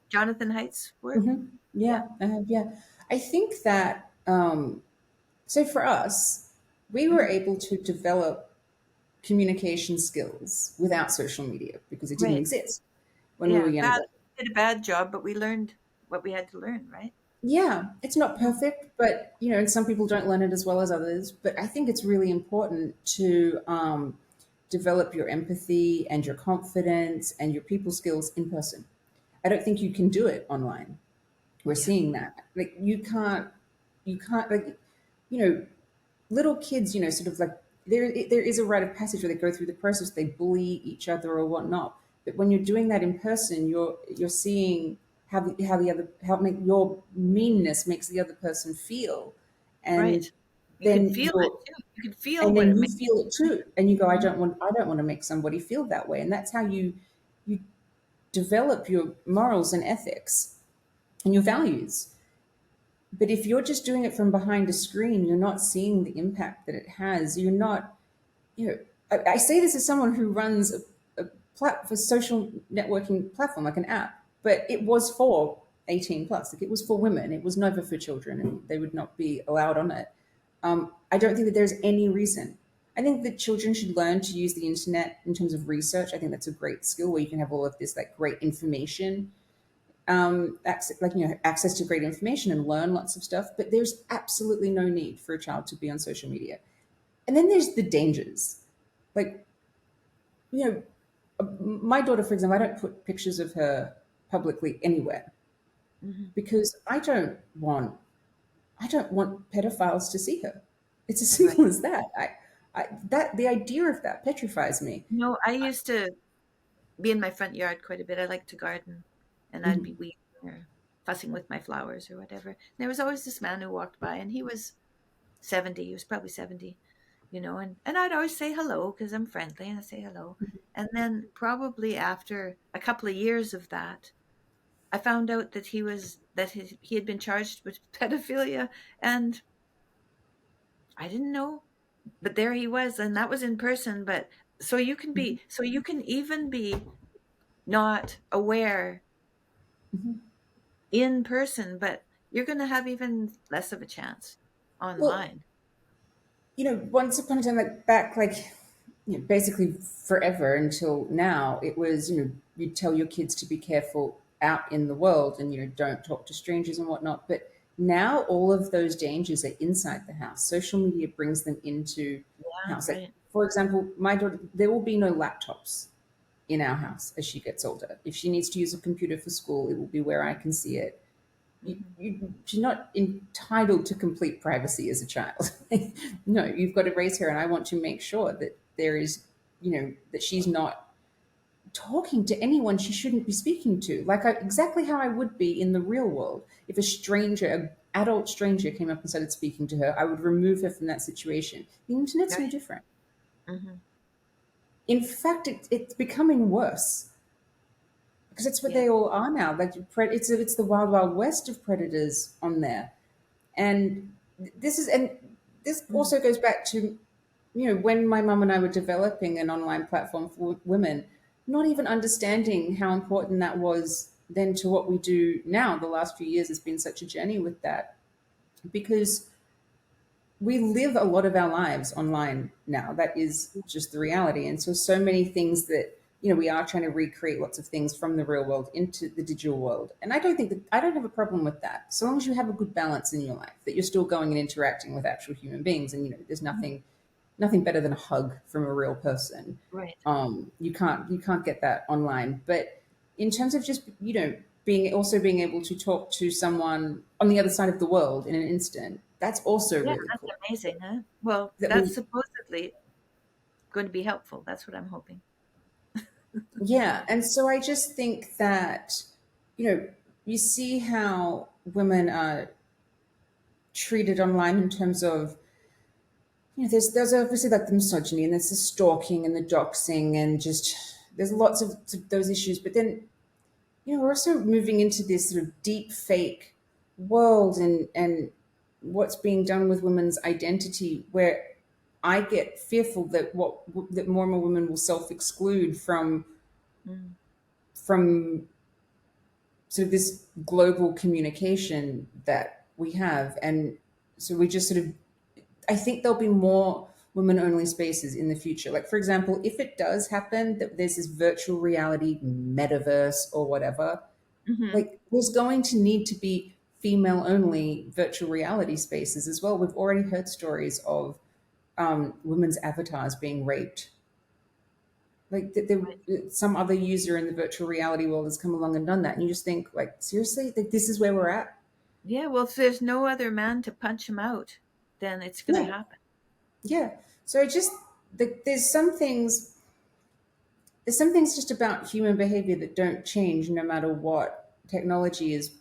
Jonathan Haidt's work? Mm-hmm. Yeah. Yeah, I have. Yeah. I think that, so for us, we were Hmm. able to develop communication skills without social media because it didn't Right. exist when we were Yeah. younger. Did a bad job, but we learned what we had to learn, right? Yeah, it's not perfect, but and some people don't learn it as well as others. But I think it's really important to develop your empathy and your confidence and your people skills in person. I don't think you can do it online. We're Yeah. seeing that. Like, you can't, like, you know, little kids, sort of like, there is a rite of passage where they go through the process, they bully each other or whatnot. But when you're doing that in person, you're seeing how make your meanness makes the other person feel, Right. and You can then feel it you're too. You can feel and what then it you makes. feel it too, and you go, Mhm. I don't want to make somebody feel that way, and that's how you develop your morals and ethics and your values. But if you're just doing it from behind a screen, you're not seeing the impact that it has. You're not, I say this as someone who runs for social networking platform, like an app, but it was for 18 plus, like, it was for women. It was never for children, and they would not be allowed on it. I don't think that there's any reason. I think that children should learn to use the internet in terms of research. I think that's a great skill where you can have all of this, like, great information, access, like, access to great information and learn lots of stuff. But there's absolutely no need for a child to be on social media. And then there's the dangers. Like, you know, my daughter, for example, I don't put pictures of her publicly anywhere Mhm. because I don't want pedophiles to see her. It's as Right. simple as that. That the idea of that petrifies me. I used to be in my front yard quite a bit. I like to garden, and I'd be Mhm. weeding or fussing with my flowers or whatever. And there was always this man who walked by, and he was 70. He was probably 70, and I'd always say hello because I'm friendly and I say hello. And then probably after a couple of years of that, I found out that he had been charged with pedophilia, and I didn't know. But there he was, and that was in person. But so you can even be not aware Mhm. in person, but you're going to have even less of a chance Well, online. once upon a time, like back, like basically forever until now, it was you tell your kids to be careful out in the world and don't talk to strangers and whatnot. But now all of those dangers are inside the house. Social media brings them into the Yeah, house. Like right. for example, my daughter, there will be no laptops in our house as she gets older. If she needs to use a computer for school, it will be where I can see it. Hmm. You're not entitled to complete privacy as a child. No, you've got to raise her, and I want to make sure that there is, that she's not talking to anyone she shouldn't be speaking to, like exactly how I would be in the real world. If a stranger, an adult stranger, came up and started speaking to her, I would remove her from that situation. The internet's no Right. different. Hmm. In fact, it's becoming worse because it's what Yeah. they all are now. Like it's the wild wild west of predators on there. And this Hmm. also goes back to when my mum and I were developing an online platform for women, not even understanding how important that was then to what we do now. The last few years has been such a journey with that because we live a lot of our lives online now. That is just the reality. And so many things that, we are trying to recreate lots of things from the real world into the digital world. And I don't have a problem with that. So long as you have a good balance in your life, that you're still going and interacting with actual human beings. And, there's nothing better than a hug from a real person. Right. You can't get that online. But in terms of just, being able to talk to someone on the other side of the world in an instant, that's also Yeah, really that's cool. amazing, huh? Well, That that's we supposedly going to be helpful. That's what I'm hoping. Yeah, and so I just think that, you see how women are treated online in terms of, there's obviously like the misogyny and there's the stalking and the doxing and just there's lots of those issues. But then, we're also moving into this sort of deep fake world and what's being done with women's identity, where I get fearful that more and more women will self exclude Mm. from sort of this global communication that we have. And so we just sort of, I think there'll be more women only spaces in the future. Like, for example, if it does happen that there's this virtual reality metaverse or whatever, Hmm. like, there's going to need to be female only virtual reality spaces as well. We've already heard stories of women's avatars being raped. Like some other user in the virtual reality world has come along and done that, and you just think, like, seriously, like, this is where we're at. Yeah, well, if there's no other man to punch him out, then it's going to Yeah, happen. yeah. So I just there's some things just about human behavior that don't change no matter what technology is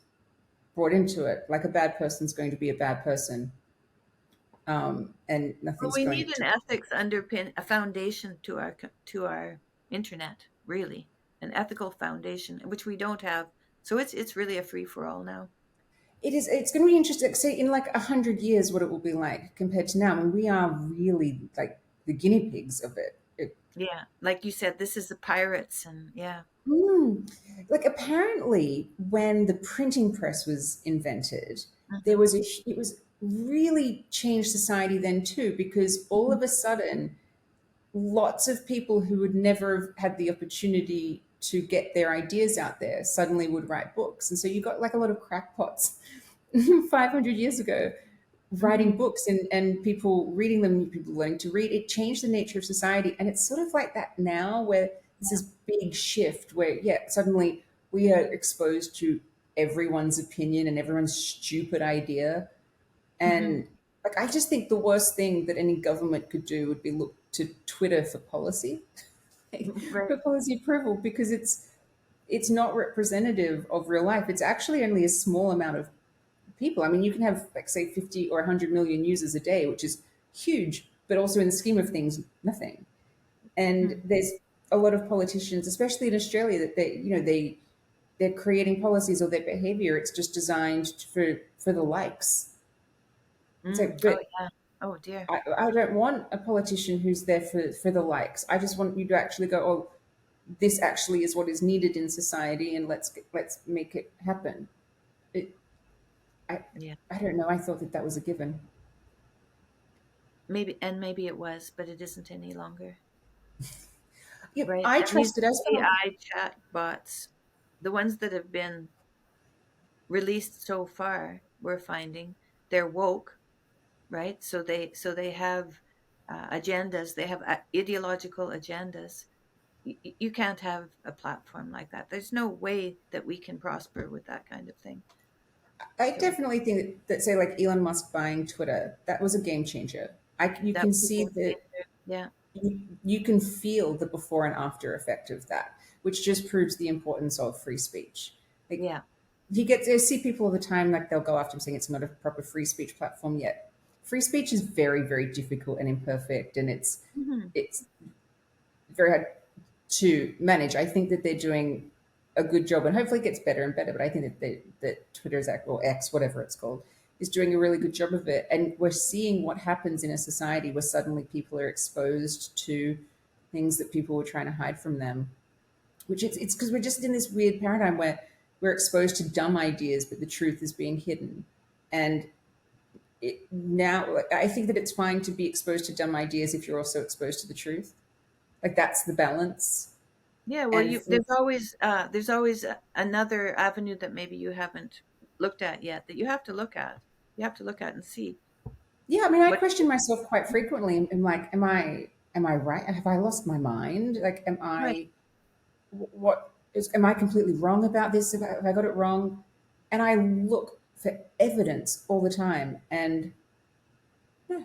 brought into it. Like, a bad person's going to be a bad person, and Well, nothing's we going need an to. ethics underpin, a foundation to our internet, really, an ethical foundation, which we don't have. So it's really a free for all now. It's going to be interesting to see in like 100 years what it will be like compared to now. I mean, we are really like the guinea pigs of it. Yeah, like you said, this is the pirates, and yeah. Hmm. Like, apparently, when the printing press was invented, there Hmm. was it was really changed society then too, because all of a sudden, lots of people who would never have had the opportunity to get their ideas out there suddenly would write books, and so you got like a lot of crackpots 500 years ago writing Hmm. books and people reading them, people learning to read. It changed the nature of society. And it's sort of like that now, where there's this big shift where, yeah, suddenly we are exposed to everyone's opinion and everyone's stupid idea. Hmm. And like, I just think the worst thing that any government could do would be look to Twitter for policy, Right. for policy approval, because it's not representative of real life. It's actually only a small amount of people. I mean, you can have, like, say, 50 or 100 million users a day, which is huge, but also in the scheme of things, nothing. And Hmm. there's a lot of politicians, especially in Australia, that they're creating policies, or their behavior, it's just designed for the likes. It's Mm. like, Oh, but yeah. Oh, dear. I don't want a politician who's there for the likes. I just want you to actually go, oh, this actually is what is needed in society, and let's make it happen. It, I, Yeah. I don't know. I thought that that was a given. Maybe it was, but it isn't any longer, Yeah, right? I And these trusted as well. AI chat bots, the ones that have been released so far, we're finding they're woke, right? So they have agendas. They have ideological agendas. You can't have a platform like that. There's no way that we can prosper with that kind of thing. I So definitely think that, say, like Elon Musk buying Twitter, that was a game changer. You that can was see a game that changer. Yeah, you can feel the before and after effect of that, which just proves the importance of free speech. Like, yeah, I see people all the time, like they'll go after him saying it's not a proper free speech platform yet. Free speech is very, very difficult and imperfect, and hmm, it's very hard to manage. I think that they're doing a good job, and hopefully it gets better and better. But I think that Twitter's or X, whatever it's called, is doing a really good job of it. And we're seeing what happens in a society where suddenly people are exposed to things that people were trying to hide from them. Which it's because we're just in this weird paradigm where we're exposed to dumb ideas, but the truth is being hidden. And now, like, I think that it's fine to be exposed to dumb ideas if you're also exposed to the truth. Like, that's the balance. yeah. Well, And you there's always another avenue that maybe you haven't looked at yet that you have to look at. You have to look at and see yeah, I mean, I what. question myself quite frequently. I'm like, am I right? Have I lost my mind? Like, Right. am I completely wrong about this? Have I got it wrong? And I look for evidence all the time. And yeah,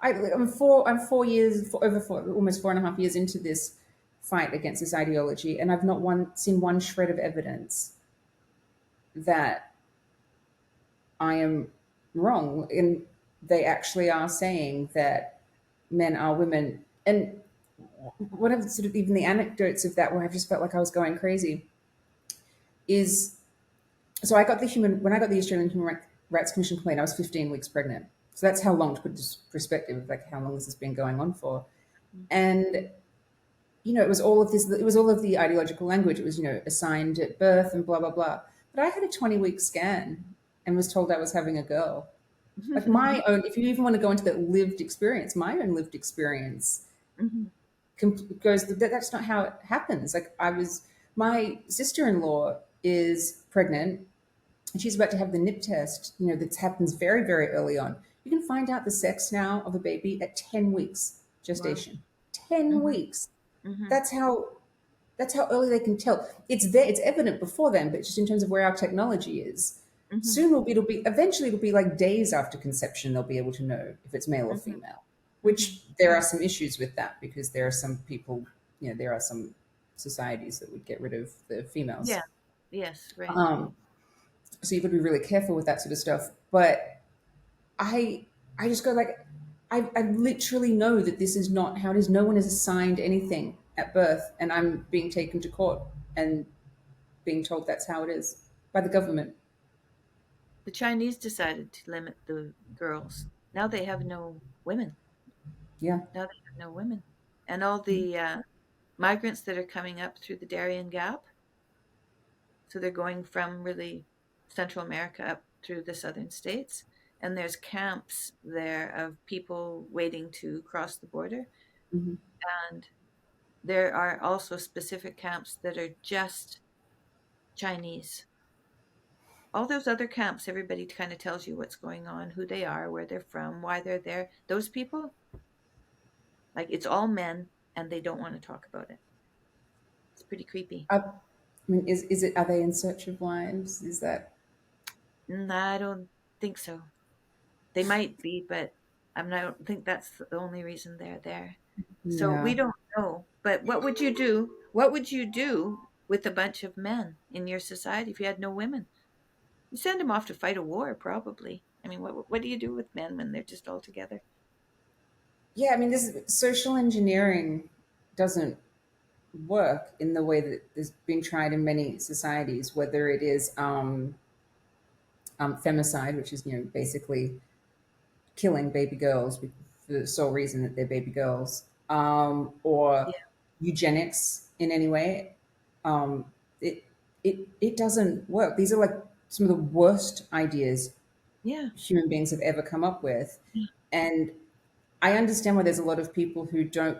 I'm 4 years, almost 4.5 years into this fight against this ideology, and I've not seen one shred of evidence that I am wrong. And they actually are saying that men are women. And one of the sort of even the anecdotes of that, where I just felt like I was going crazy, is so when I got the Australian Rights Commission complaint, I was 15 weeks pregnant. So that's how long, to put this perspective of like how long this has been going on for. And it was all of this. It was all of the ideological language. It was, assigned at birth and blah blah blah. But I had a 20-week scan and was told I was having a girl. Like, my own, if you even want to go into that lived experience, my own lived experience Mhm. goes that's not how it happens. Like, my sister-in-law is pregnant, and she's about to have the nip test. That happens very, very early on. You can find out the sex now of a baby at 10 weeks Wow. gestation. 10 Hmm. weeks. Hmm. That's how early they can tell. It's there, it's evident before then, but just in terms of where our technology is. Hmm. Soon eventually it'll be like days after conception they'll be able to know if it's male or Hmm. female. Hmm. Which there are some issues with that, because there are some people, there are some societies that would get rid of the Yeah. females. Yes. Right. Um, so you've got to be really careful with that sort of stuff. But I I just go like, I literally know that this is not how it is. No one is assigned anything at birth, and I'm being taken to court and being told that's how it is by the government. The Chinese decided to limit the girls. Now they have no women. Yeah. Now they have no women. And all the migrants that are coming up through the Darien Gap, so they're going from really Central America up through the southern states, and there's camps there of people waiting to cross the border. Hmm. And there are also specific camps that are just Chinese. All those other camps, everybody kind of tells you what's going on, who they are, where they're from, why they're there. Those people, like, it's all men and they don't want to talk about it. It's pretty creepy. I mean, is it? Are they in search of wives? Is that? I don't think so. They might be, but I don't think that's the only reason they're there. So we Yeah. don't know. But what would you do? What would you do with a bunch of men in your society if you had no women? You send them off to fight a war, probably. I mean, what do you do with men when they're just all together? Yeah, I mean, this social engineering doesn't work in the way that is being tried in many societies, whether it is femicide, which is basically killing baby girls for the sole reason that they're baby girls, or Yeah, eugenics in any way. Um, it it doesn't work. These are like some of the worst ideas yeah, human beings have ever come up with, and I understand why there's a lot of people who don't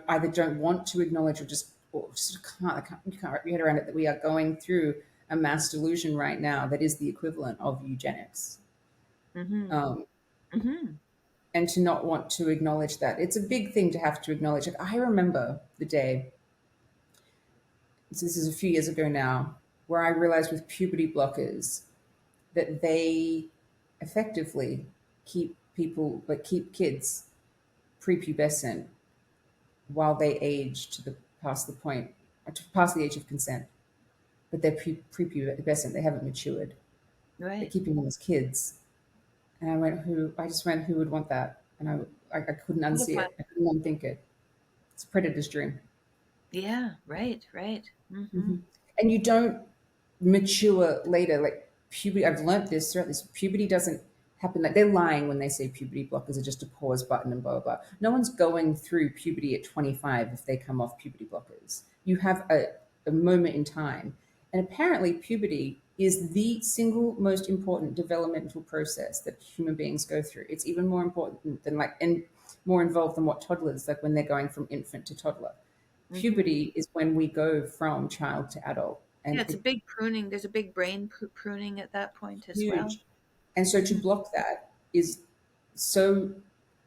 want to acknowledge or just you can't wrap your head around it that we are going through a mass delusion right now that is the equivalent of eugenics. mm-hmm, Um, mm-hmm, and to not want to acknowledge that. It's a big thing to have to acknowledge. Like, I remember the day, so this is a few years ago now, where I realized with puberty blockers that they effectively keep kids prepubescent while they age to the past the point, past the age of consent. But they're prepubescent, they haven't matured. They're right. keeping them as kids. And I just went, who would want that? And I couldn't unsee Horrifying. it. I couldn't unthink it. It's a predator's dream. Yeah, right, right. Mm-hmm. Hmm. And you don't mature later. Like puberty, I've learned this throughout this. Puberty doesn't happen. Like they're lying when they say puberty blockers are just a pause button and blah, blah, blah. No one's going through puberty at 25 if they come off puberty blockers. You have a moment in time. And apparently, puberty is the single most important developmental process that human beings go through. It's even more important than and more involved than what toddlers, like when they're going from infant to toddler. Mm-hmm. Puberty is when we go from child to adult, Yeah, and it's a it's big pruning. There's a big brain pruning at that point as well. huge. And so to Mm-hmm. block that is so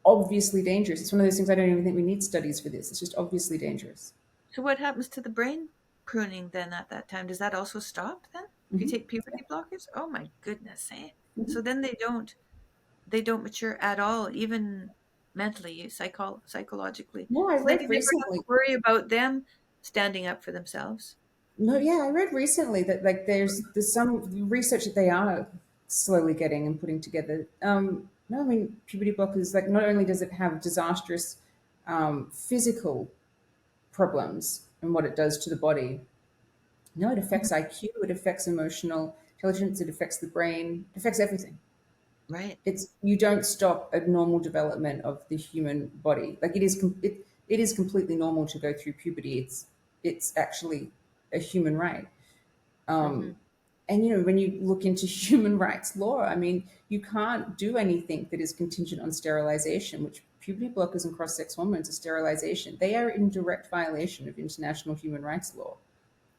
obviously dangerous. It's one of those things I don't even think we need studies for this. It's just obviously dangerous. So what happens to the brain pruning then at that time? Does that also stop then? If you Hmm. take puberty blockers? Oh my goodness, eh? So then they don't mature at all, even mentally, psychologically. No, I So then read you never have recently. to worry about them standing up for themselves. No, yeah, I read recently that like there's some research that they are slowly getting and putting together. No, I mean puberty blockers, like not only does it have disastrous physical problems and what it does to the body. No, it affects IQ, it affects emotional intelligence, it affects the brain, it affects everything. Right. It's you don't stop a normal development of the human body. Like it is completely normal to go through puberty. It's actually a human right. Mm-hmm. And when you look into human rights law, I mean, you can't do anything that is contingent on sterilization, which puberty blockers and cross-sex hormones are sterilization. They are in direct violation of international human rights law.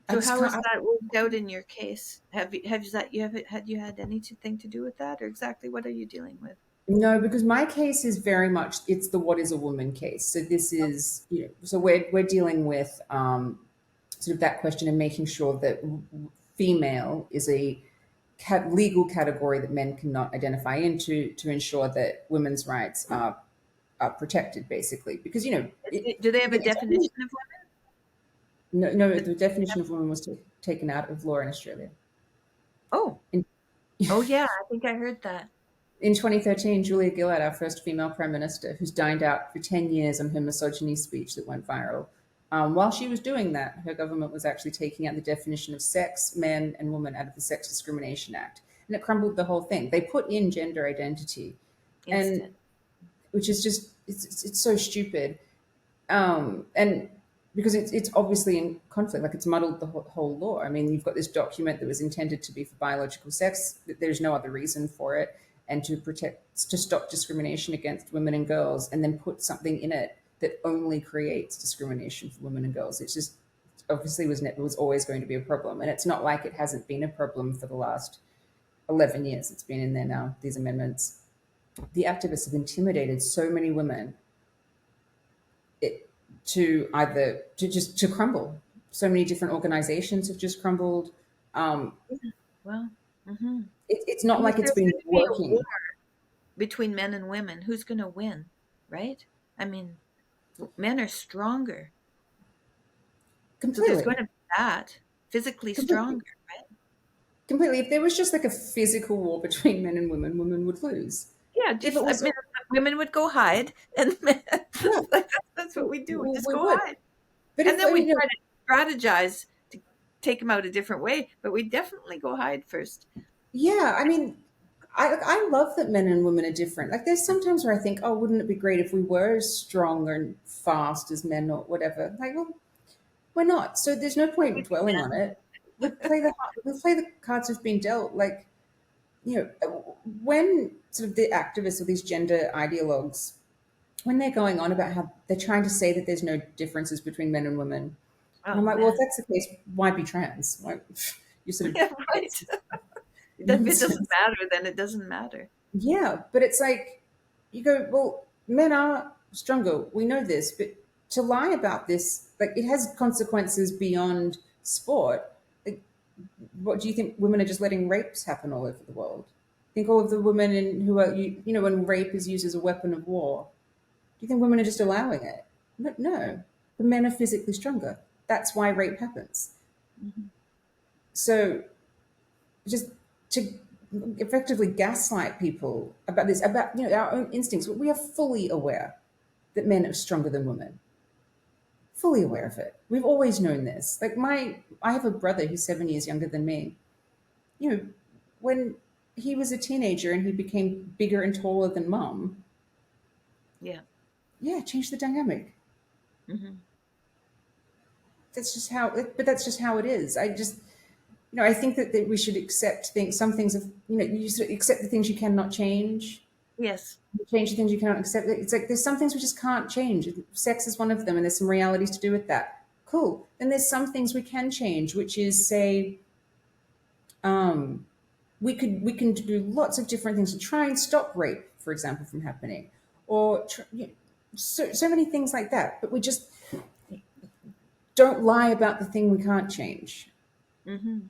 I So just how can't. has that worked out in your case? Have you had anything to do with that, or exactly what are you dealing with? No, because my case is very much it's the what is a woman case. So this is so we're dealing with sort of that question and making sure that female is a legal category that men cannot identify into to ensure that women's rights are protected, basically. Because Do they have a again, definition of no, women? the definition of woman was taken out of law in Australia. Oh, In, oh yeah, I think I heard that. in 2013, Julia Gillard, our first female prime minister, who's dined out for 10 years on her misogyny speech that went viral. While she was doing that, her government was actually taking out the definition of sex, man, and woman out of the Sex Discrimination Act. And it crumbled the whole thing. They put in gender identity, and Instant. which is just, it's so stupid. And because it's obviously in conflict, like it's muddled the whole law. I mean, you've got this document that was intended to be for biological sex. There's no other reason for it, and to stop discrimination against women and girls, and then put something in it that only creates discrimination for women and girls. It's just obviously was always going to be a problem, and it's not like it hasn't been a problem for the last 11 years. It's been in there now. These amendments, the activists have intimidated so many women it, to either to crumble. So many different organizations have just crumbled. Um, Yeah. Well, hmm it's not and if like it's there's been going to be a war working between men and women, who's going to win? Right? I mean, men are stronger, so there's completely. going to be that. physically Completely. stronger, right? Completely. If there was just like a physical war between men and women would lose. Yeah, If it just was, women would go hide, and men, yeah, like that's what we do. We just we go would. hide, But and if, then we you know, try to strategize to take them out a different way. But we definitely go hide first. yeah, I mean, I love that men and women are different. Like, there's sometimes where I think, oh, wouldn't it be great if we were as strong and fast as men or whatever? Like, well, we're not. So there's no point dwelling on it. We play the cards we've been dealt. Like, when sort of the activists or these gender ideologues, when they're going on about how they're trying to say that there's no differences between men and women, and Oh I'm like, well, if man, that's the case, why be trans? Why, you sort of, yeah, right. it's If it doesn't nonsense. matter, then it doesn't matter. Yeah, but it's like you go, well, men are stronger. We know this, but to lie about this, like it has consequences beyond sport. Like, what do you think? Women are just letting rapes happen all over the world. Think all of the women who are when rape is used as a weapon of war. Do you think women are just allowing it? No, no. The men are physically stronger. That's why rape happens. Hmm. So just to effectively gaslight people about this, about our own instincts. We are fully aware that men are stronger than women. Fully aware of it. We've always known this. Like I have a brother who's 7 years younger than me. You know, when he was a teenager and he became bigger and taller than mum, Yeah. yeah, it changed the dynamic. Hmm. That's just how. But that's just how it is. I think that we should accept things. Some things, you sort of accept the things you cannot change, Yes. change the things you cannot accept. It's like there's some things we just can't change. Sex is one of them, and there's some realities to do with that. Cool. Then there's some things we can change, which is say, we can do lots of different things to try and stop rape, for example, from happening, or so many things like that. But we just don't lie about the thing we can't change. Hmm.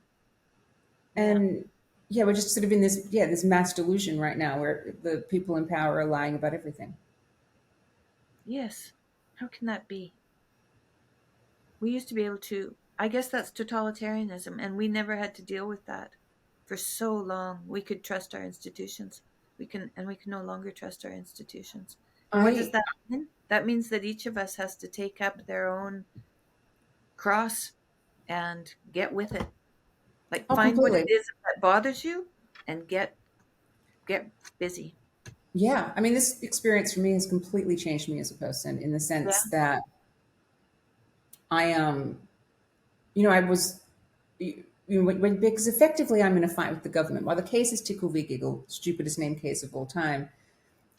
Yeah. And yeah, we're just sort of in this mass delusion right now where the people in power are lying about everything. Yes. How can that be? We used to be able to. I guess that's totalitarianism, and we never had to deal with that for so long. We could trust our institutions. We can no longer trust our institutions. And what does I that mean? That means that each of us has to take up their own cross and get with it. Like Oh, find what it completely. is that bothers you and get busy. Yeah, I mean, this experience for me has completely changed me as a person in the sense Yeah. that I I was because effectively I'm in a fight with the government. While the case is Tickle v. Giggle, stupidest name case of all time,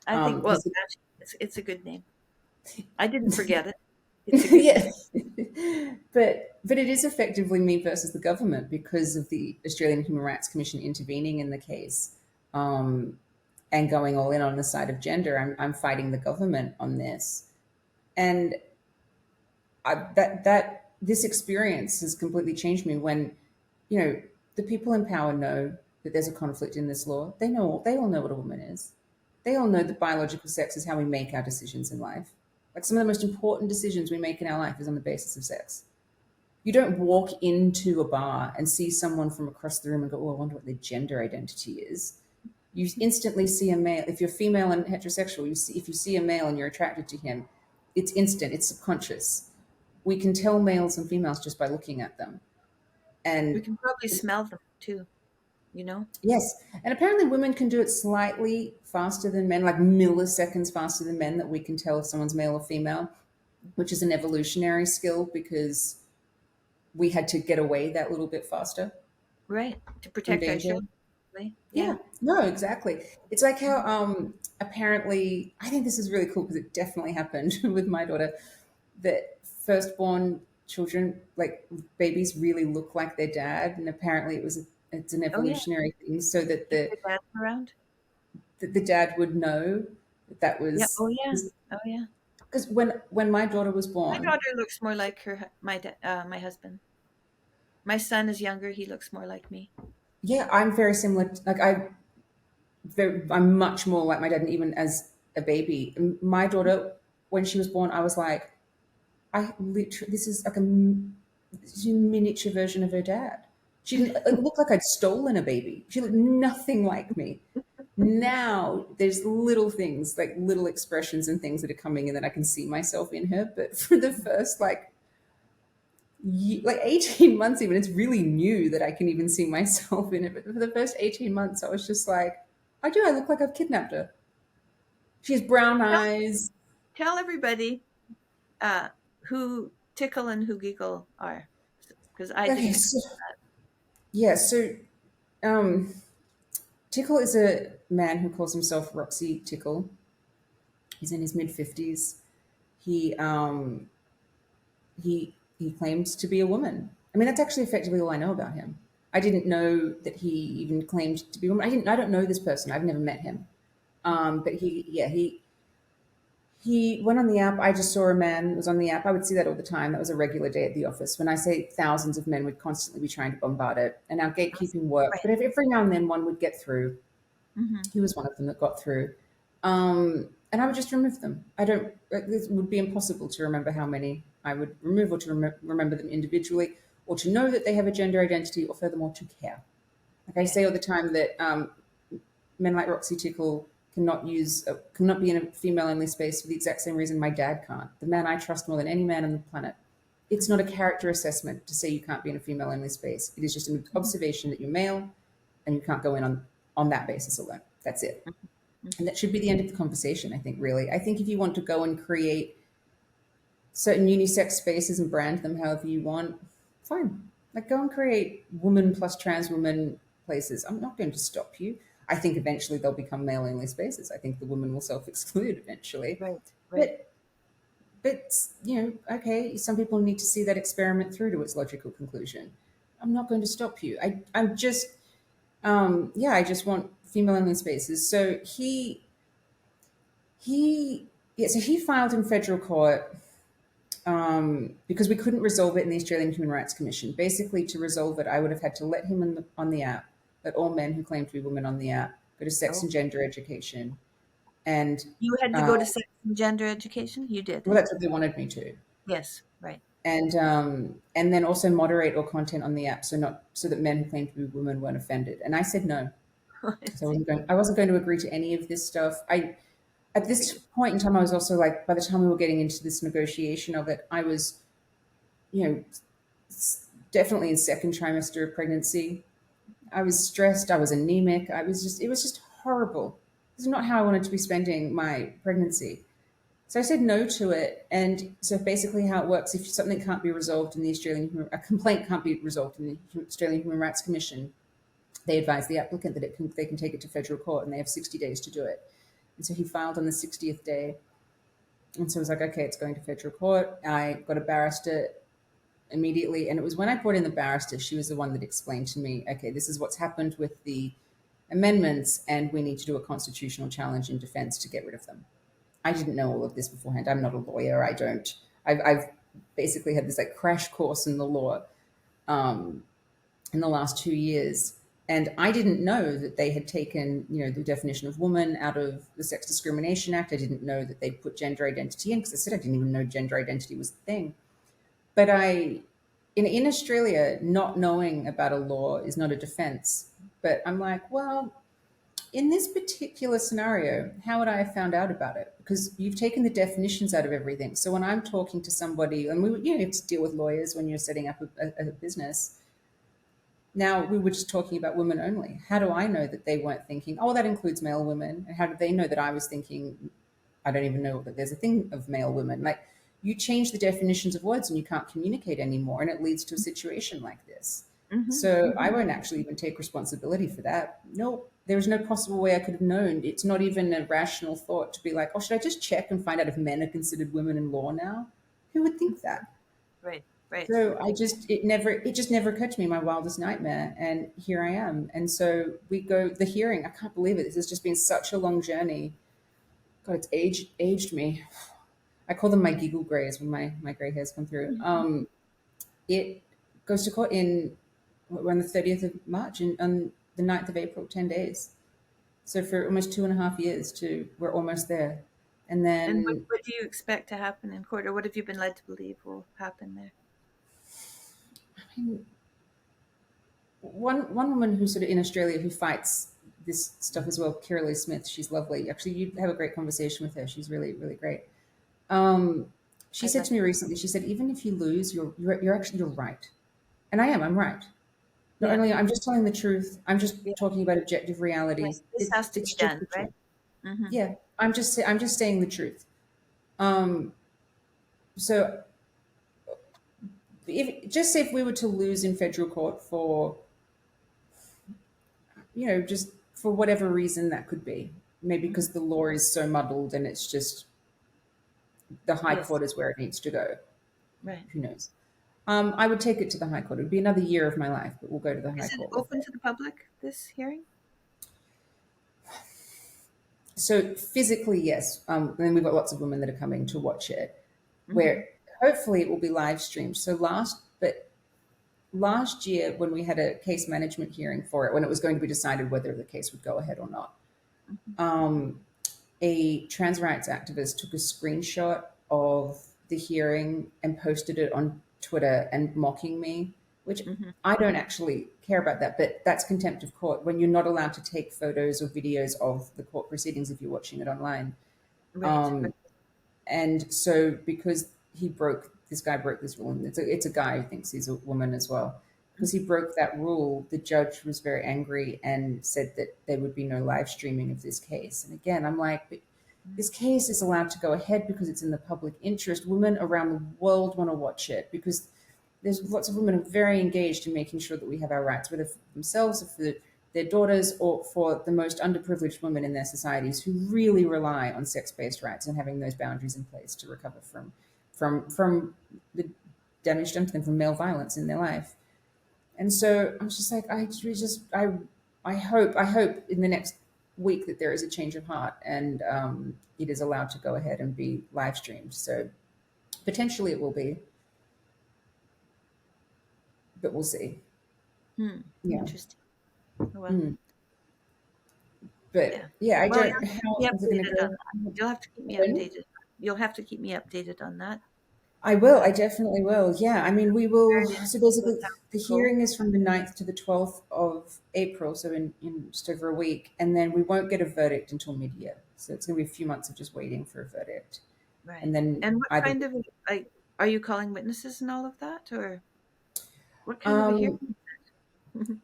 I think well, because actually, it's a good name. I didn't forget it. It's a good name. yeah, but it is effectively me versus the government because of the Australian Human Rights Commission intervening in the case, and going all in on the side of gender. I'm fighting the government on this, and that this experience has completely changed me. When the people in power know that there's a conflict in this law, they all know what a woman is. They all know that biological sex is how we make our decisions in life. Like some of the most important decisions we make in our life is on the basis of sex. You don't walk into a bar and see someone from across the room and go, oh, I wonder what their gender identity is. You instantly see a male. If you're female and heterosexual, if you see a male and you're attracted to him, it's instant, it's subconscious. We can tell males and females just by looking at them. We And can probably smell them too, you know? yes, and apparently women can do it slightly faster than men, like milliseconds faster than men, that we can tell if someone's male or female, which is an evolutionary skill because we had to get away that little bit faster Right. To from protect danger. ourselves. Right? Yeah. Yeah, no, exactly. It's like how apparently I think this is really cool because it definitely happened with my daughter that firstborn children, like babies, really look like their dad, and apparently it's an Oh yeah. evolutionary thing so that If the dad's around. the dad would know that that Yeah. was Oh yeah. Oh yeah. because when my daughter was My born, daughter looks more like my husband. My son is younger. He looks more like me. yeah, I'm very similar. Like I'm much more like my dad, and even as a baby, my daughter when she was born, I was like, I literally this is like a miniature version of her dad. She didn't. It looked like I'd stolen a baby. She looked nothing like me. Now there's little things like little expressions and things that are coming in that I can see myself in her. But for the first like 18 months, even, it's really new that I can even see myself in it. But for the first 18 months, I was just like, I do. I look like I've kidnapped her. She has brown Tell, eyes. tell everybody uh, who Tickle and who Giggle are, because I Okay, didn't. so yeah, so um, Tickle is a man who calls himself Roxy Tickle. He's in his mid 50s. He he claims to be a woman. I mean, that's actually effectively all I know about him. I didn't know that he even claimed to be a woman. I don't know this person. I've never met him. But he went on the app. I just saw a man was on the app. I would see that all the time. That was a regular day at the office. When I say thousands of men would constantly be trying to bombard it, and our gatekeeping worked. Right. But every now and then one would get through. Mm-hmm. He was one of them that got through. And I would just remove them. I don't. It would be impossible to remember how many I would remove, or to remember them individually, or to know that they have a gender identity, or furthermore to care. Like I say Yes. all the time that men like Roxy Tickle cannot be in a female only space for the exact same reason my dad can't. The man I trust more than any man on the planet. It's not a character assessment to say you can't be in a female only space. It is just an Mm-hmm. observation that you're male and you can't go in on that basis alone. That's it. And that should be the end of the conversation, I think, really. I think if you want to go and create certain unisex spaces and brand them however you want, fine. Like, go and create woman plus trans woman places. I'm not going to stop you. I think eventually they'll become male only spaces. I think the woman will self exclude eventually. Right. Right. But but okay, some people need to see that experiment through to its logical conclusion. I'm not going to stop you. I'm just yeah, I just want female only spaces. So he yeah, so he filed in federal court because we couldn't resolve it in the Australian Human Rights Commission. Basically, to resolve it, I would have had to let him on the app, let all men who claim to be women on the app go to sex Oh, and gender education, and you had to uh, go to sex and gender education. You did. well, that's what they wanted me to, Yes. Right. and then also moderate all content on the app, so that men who claim to be women weren't offended. And I said no, I so see. I wasn't going to agree to any of this stuff. I At this Right. point in time, I was also like, by the time we were getting into this negotiation of it, I was, you know, definitely in second trimester of pregnancy. I was stressed. I was anemic. It was just horrible. This is not how I wanted to be spending my pregnancy. So I said no to it. And so basically, how it works, if something can't be resolved in the a complaint can't be resolved in the Australian Human Rights Commission, they advise the applicant that they can take it to federal court, and they have 60 days to do it. And so he filed on the 60th day. And so I was like, okay, it's going to federal court. I got a barrister immediately. And it was when I brought in the barrister, she was the one that explained to me, okay, this is what's happened with the amendments, and we need to do a constitutional challenge in defense to get rid of them. I didn't know all of this beforehand. I'm not a lawyer. I've basically had this like crash course in the law in the last 2 years. And I didn't know that they had taken, the definition of woman out of the Sex Discrimination Act. I didn't know that they'd put gender identity in, because I said I didn't even know gender identity was a thing. But in Australia, not knowing about a law is not a defense. But I'm like, well, in this particular scenario, how would I have found out about it? Because you've taken the definitions out of everything. So when I'm talking to somebody, and you have to deal with lawyers when you're setting up a business. Now, we were just talking about women only. How do I know that they weren't thinking, oh, that includes male women? And how did they know that I was thinking, I don't even know that there's a thing of male women? Like, you change the definitions of words and you can't communicate anymore, and it leads to a situation like this. Mm-hmm. So I Mm-hmm. won't actually even take responsibility for that. No, there was no possible way I could have known. It's not even a rational thought to be like, oh, should I just check and find out if men are considered women in law now? Who would think that? Right. Right. So it just never occurred to me, my wildest nightmare. And here I am. And so the hearing, I can't believe it. This has just been such a long journey. God, it's aged me. I call them my giggle grays when my gray hairs come through. It goes to court on the 30th of March, and on the 9th of April, 10 days. So for almost 2.5 years we're almost there. And And then what do you expect to happen in court, or what have you been led to believe will happen there? mean, one woman who's sort of in Australia who fights this stuff as well, Kira Lee Smith. She's lovely. Actually, you have a great conversation with her. She's really really great. Um, she I'd said love to me to. recently. She said, even if you lose, you're actually you're right, and I am. I'm right. Not Yeah. only I'm just telling the truth. I'm just Yeah. talking about objective reality. Yes. This has to be It's just done, the right? truth. Mm-hmm. Yeah, I'm just saying the truth. Um, so if just say if we were to lose in federal court for just for whatever reason that could be, maybe Mm-hmm. because the law is so muddled and it's just the high Yes. court is where it needs to go. Right. Who knows? I would take it to the high court. It would be another year of my life, but we'll go to the high Is it court with open it. to the public, this hearing? So physically, yes. Then we've got lots of women that are coming to watch it, Mm-hmm. where hopefully it will be live streamed. So last year when we had a case management hearing for it, when it was going to be decided whether the case would go ahead or not, Mm-hmm. um, a trans rights activist took a screenshot of the hearing and posted it on Twitter and mocking me, which Mm-hmm. I don't actually care about that, but that's contempt of court when you're not allowed to take photos or videos of the court proceedings if you're watching it online. Right. Right. Um, and so because this guy broke this rule, and it's a guy who thinks he's a woman as well. Because he broke that rule, the judge was very angry and said that there would be no live streaming of this case. And again, I'm like, but this case is allowed to go ahead because it's in the public interest. Women around the world want to watch it because there's lots of women who are very engaged in making sure that we have our rights, whether for themselves or for their daughters or for the most underprivileged women in their societies who really rely on sex-based rights and having those boundaries in place to recover from the damage done to them from male violence in their life. And so I was just like, I hope in the next week that there is a change of heart and it is allowed to go ahead and be live streamed. So potentially it will be, but we'll see. Hmm. Yeah. Interesting. Well, Mm. yeah. But yeah, I Well, you'll don't. have to keep me How is it going to updated on go? that. You'll have to keep me Pardon? updated. You'll have to keep me updated on that. I will. Uh, I definitely will. Yeah. I mean, we will. very So interested with basically, how the it goes. hearing is from the 9th to the 12th of April, so in just over a week. And then we won't get a verdict until mid year. So it's going to be a few months of just waiting for a verdict. Right. And then And what either. kind of like are you calling witnesses and all of that, or what kind of a Um, hearing?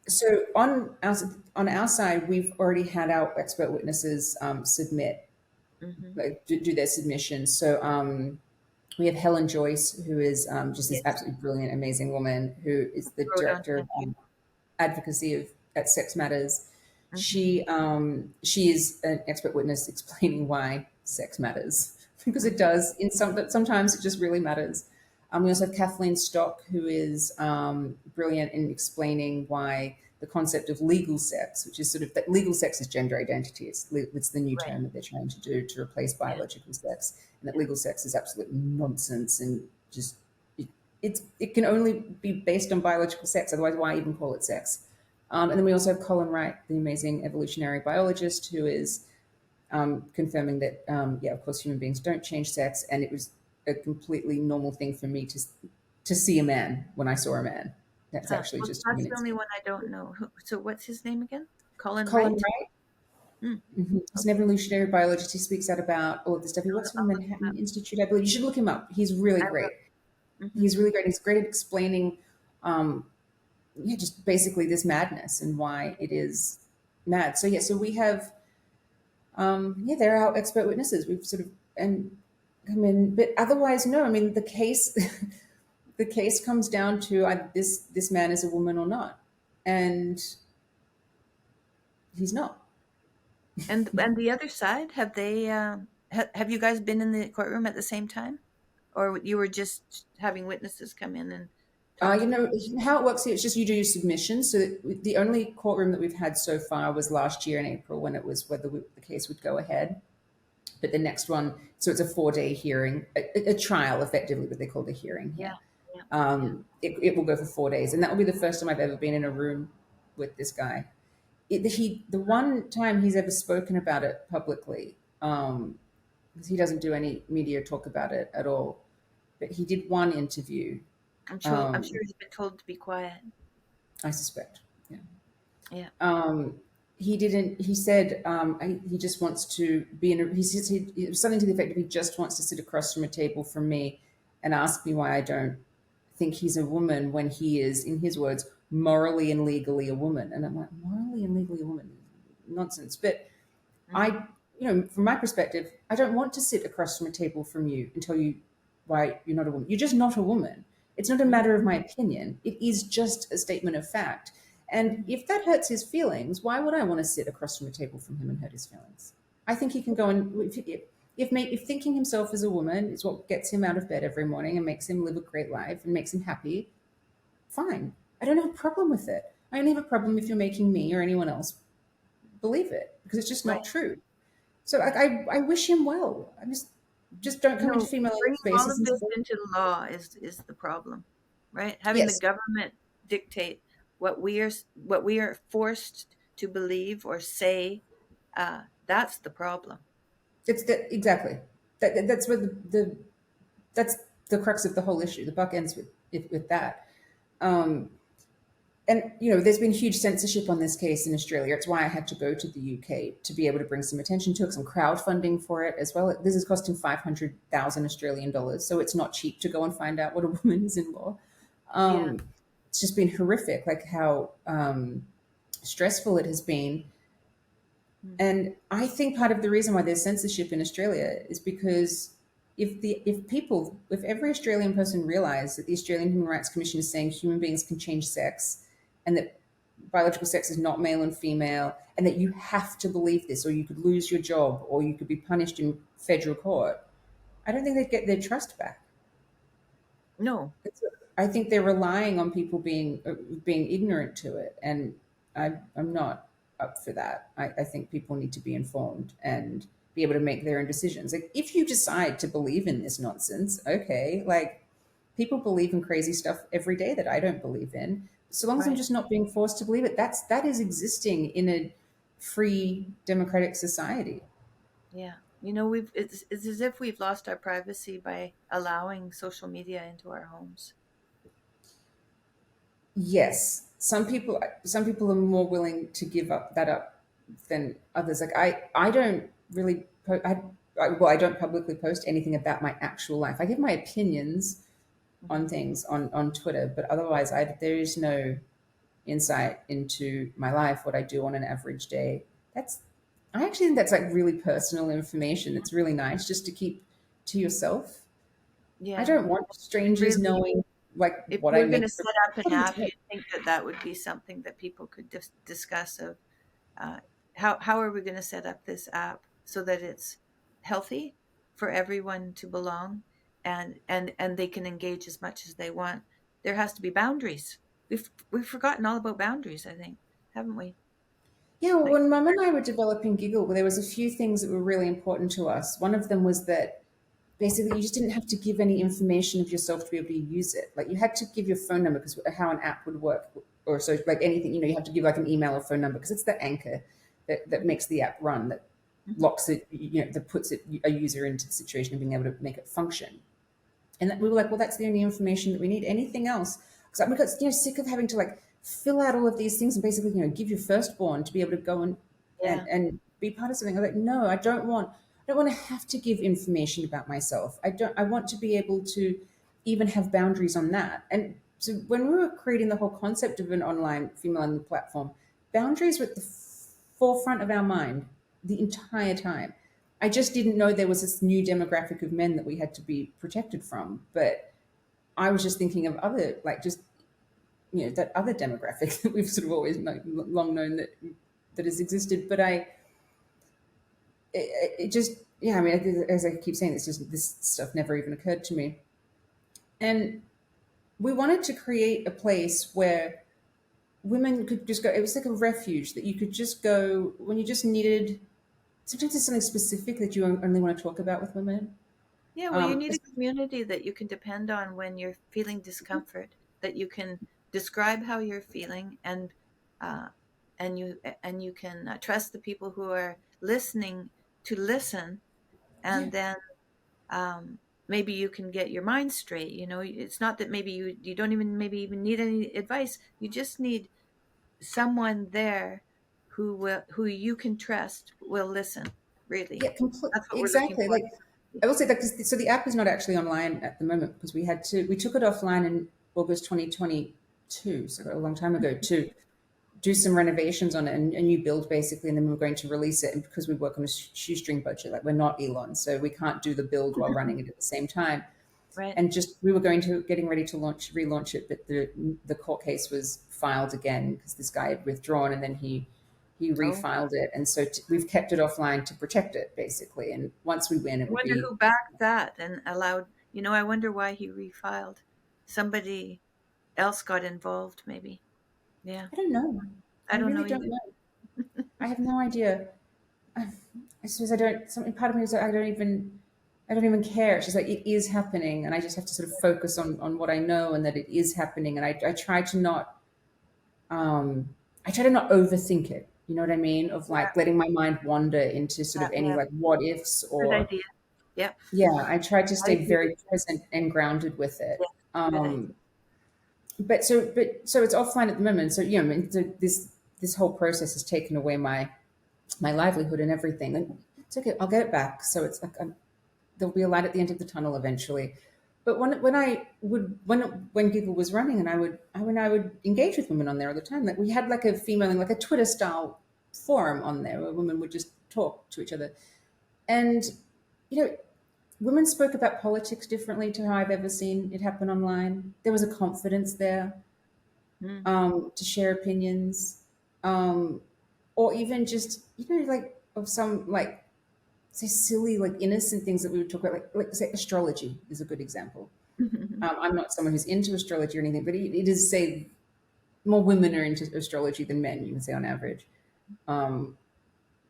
so on our side, we've already had our expert witnesses submit, Mm-hmm. like do their submissions. So we have Helen Joyce, who is just this Yes. absolutely brilliant, amazing woman, who is the Wrote on director of Tammy. advocacy at Sex Matters. Mm-hmm. She is an expert witness explaining why sex matters because it does. But sometimes it just really matters. We also have Kathleen Stock, who is brilliant in explaining why the concept of legal sex, which is sort of that legal sex is gender identity. It's the new Right. term that they're trying to do to replace Yeah. biological sex, and that Yeah. legal sex is absolute nonsense and just it can only be based on biological sex. Otherwise, why even call it sex? And then we also have Colin Wright, the amazing evolutionary biologist, who is confirming that, yeah, of course, human beings don't change sex, and it was a completely normal thing for me to see a man when I saw a man. That's Huh. actually Well, just that's human the only instinct. one I don't know. So what's his name again? Colin Colin Wright? Wright, Mm. he's an Okay. evolutionary biologist. He speaks out about all of this stuff. He works for the I'll look him Manhattan up. Institute, I believe. You should look him up. He's really I great. will. Mm-hmm. He's really great. He's great at explaining yeah, just basically this madness and why it is mad. So yeah, so we have yeah, they're our expert witnesses. We've sort of and come in, but otherwise, no. I mean, the case the case comes down to this man is a woman or not, and he's not. And the other side, have they have you guys been in the courtroom at the same time, or you were just having witnesses come in and talk You to them? know how it works here. It's just you do your submissions. So the only courtroom that we've had so far was last year in April when it was whether the case would go ahead. But the next one, so it's a 4-day hearing, a trial effectively, but they call it a hearing Yeah, here. yeah, yeah. It will go for 4 days, and that will be the first time I've ever been in a room with this guy. The one time he's ever spoken about it publicly, because he doesn't do any media talk about it at all. But he did one interview, I'm Um, sure he's been told to be quiet. I suspect. Yeah. Yeah. Um, he didn't. He said he just wants to be in. He says it was something to the effect of he just wants to sit across from a table from me and ask me why I don't think he's a woman when he is, in his words, morally and legally a woman. And I'm like, morally and legally a woman, nonsense. But Hmm. I, from my perspective, I don't want to sit across from a table from you and tell you why you're not a woman. You're just not a woman. It's not a Hmm. matter of my opinion. It is just a statement of fact. And Hmm. if that hurts his feelings, why would I want to sit across from a table from him and hurt his feelings? I think he can go and if thinking himself as a woman is what gets him out of bed every morning and makes him live a great life and makes him happy, fine. I don't have a problem with it. I only have a problem if you're making me or anyone else believe it because it's just Right. not true. So Yeah. I wish him well. I Mhm. just don't come into No, female bringing all spaces of and this say, into law is the problem, right? Having the yes, government dictate what we are forced to believe or say, that's the problem. it's the, exactly that's where that's the crux of the whole issue. The buck ends with that. Um, and there's been huge censorship on this case in Australia. It's why I had to go to the UK to be able to bring some attention to it, some crowdfunding for it as well. This is costing 500,000 Australian dollars, so it's not cheap to go and find out what a woman is in law. Yeah. It's just been horrific, like how stressful it has been. Mm. And I think part of the reason why there's censorship in Australia is because if every Australian person realised that the Australian Human Rights Commission is saying human beings can change sex and that biological sex is not male and female and that you have to believe this or you could lose your job or you could be punished in federal court, I don't think they'd get their trust back. No. I think they're relying on people being ignorant to it, and I'm not up for that. I think people need to be informed and be able to make their own decisions. Like if you decide to believe in this nonsense, okay, like people believe in crazy stuff every day that I don't believe in. So long as I'm Right. just not being forced to believe it, that is existing in a free democratic society. Yeah. It's as if we've lost our privacy by allowing social media into our homes. Yes, some people are more willing to give up that up than others. Like I don't really I don't publicly post anything about my actual life. I give my opinions Hmm. on things on Twitter, but otherwise there is no insight into my life, what I do on an average day. That's I actually think that's like really personal information. It's really nice just to keep to yourself. I Yeah. don't want strangers Really, knowing like if what we I were going make to for set up an app, you'd think that that would be something that people could discuss of uh, how are we going to set up this app so that it's healthy for everyone to belong, and they can engage as much as they want. There has to be boundaries. We've forgotten all about boundaries, I think, haven't we? Yeah, well, Like, when Mum and I were developing Giggle, there was a few things that were really important to us. One of them was that basically you just didn't have to give any information of yourself to be able to use it. Like you had to give your phone number because how an app would work, or so like anything, you have to give like an email or phone number because it's the anchor that mhm, makes the app run, that mhm, locks it, that puts a user into the situation of being able to make it function. And we were like, well, that's the only information that we need. Anything else? Because we got sick of having to like fill out all of these things and basically give your firstborn to be able to go and yeah, and be part of something. I'm like, no, I don't want to have to give information about myself. I want to be able to even have boundaries on that. And so when we were creating the whole concept of an online female only platform, boundaries were at the forefront of our mind the entire time. I just didn't know there was this new demographic of men that we had to be protected from. But I was just thinking of other, like just that other demographic that we've sort of always long known that has existed. But it just yeah, I mean, as I keep saying, this stuff never even occurred to me. And we wanted to create a place where women could just go. It was like a refuge that you could just go when you just needed. Sometimes it's something specific that you only want to talk about with women. yeah. Well, you Um, need a community that you can depend on when you're feeling discomfort, that you can describe how you're feeling, uh, and you can trust the people who are listening to listen, yeah, and then um, maybe you can get your mind straight. It's not that maybe you don't even need any advice. You just need someone there who you can trust will listen. Really, Yeah, that's what we're looking exactly. for. Like I will say that, 'cause so the app is not actually online at the moment because we took it offline in August 2022, so a long time ago, to do some renovations on it and a new build basically, and then we were going to release it. And because we work on a shoestring budget, like we're not Elon, so we can't do the build while running it at the same time. Right. And just we were getting ready to relaunch it, but the court case was filed again because this guy had withdrawn, and then he Oh, refiled it, and so we've kept it offline to protect it basically. And once we win, it I will wonder be. who backed that and allowed. I wonder why he refiled. Somebody else got involved, maybe. Yeah, I don't know. I I don't really know don't either. know. I have no idea. I suppose I don't. Something part of me is like I don't even care. It's just like it is happening, and I just have to sort of focus on what I know and that it is happening. And I try to not I try to not overthink it. You know what I mean? Of Yeah, like letting my mind wander into sort of any yeah. like what ifs Good or idea. Yep, yeah. I try to I stay agree with very you. present and grounded with Yeah, it. good idea. But so it's offline at the moment. So I mean, this whole process has taken away my livelihood and everything. And it's okay. I'll get it back. So it's like there'll be a light at the end of the tunnel eventually. But when Giggle was running, and I would engage with women on there all the time. Like we had like a female, like a Twitter style forum on there where women would just talk to each other, and you know, women spoke about politics differently to how I've ever seen it happen online. There was a confidence there Mm, to share opinions, um, or even just like of some like say silly like innocent things that we would talk about, like say astrology is a good example. I'm not someone who's into astrology or anything, but it is say more women are into astrology than men. You can say on average,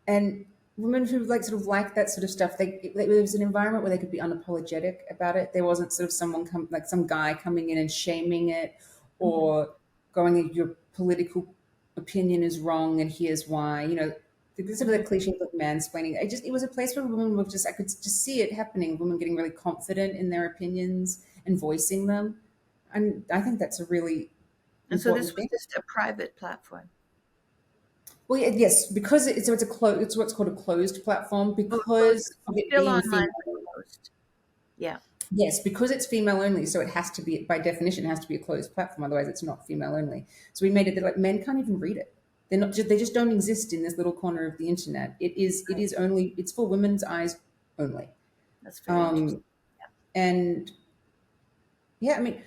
and women who like sort of like that sort of stuff. There was an environment where they could be unapologetic about it. There wasn't sort of like some guy coming in and shaming it, mhm, or going, your political opinion is wrong and here's why. Sort of the mhm. cliche like mansplaining. It was a place where women were just, I could just see it happening. Women getting really confident in their opinions and voicing them, and I think that's a really And so important this was thing. just a private platform. Well, yes, because it's what's called a closed platform Oh, closed. because of it Still being online, female. but closed. Yeah. Yes, because it's female only, so it has to be, by definition, it has to be a closed platform. Otherwise, it's not female only. So we made it that like men can't even read it. They just don't exist in this little corner of the internet. It Right. is only, it's for women's eyes only. That's very interesting. Um, and yeah, I mean,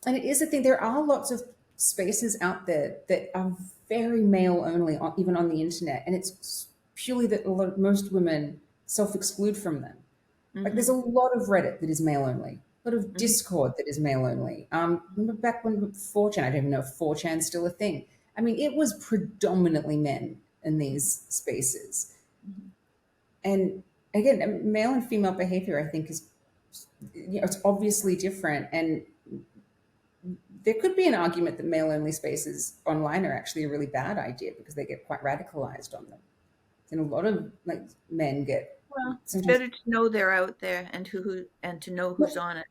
and it is a thing. There are lots of spaces out there that are very male only, even on the internet, and it's purely that most women self exclude from them. Like there's Mm-hmm. a lot of Reddit that is male only, a lot of Mm-hmm. Discord that is male only. Remember back when 4chan, I don't even know if 4chan's still a thing. I mean, it was predominantly men in these spaces. Mm-hmm. And again, male and female behavior, I think, is, it's obviously different. And there could be an argument that male only spaces online are actually a really bad idea because they get quite radicalized on them. And a lot of like men get Well, it's sometimes. better to know they're out there and and to know who's on it.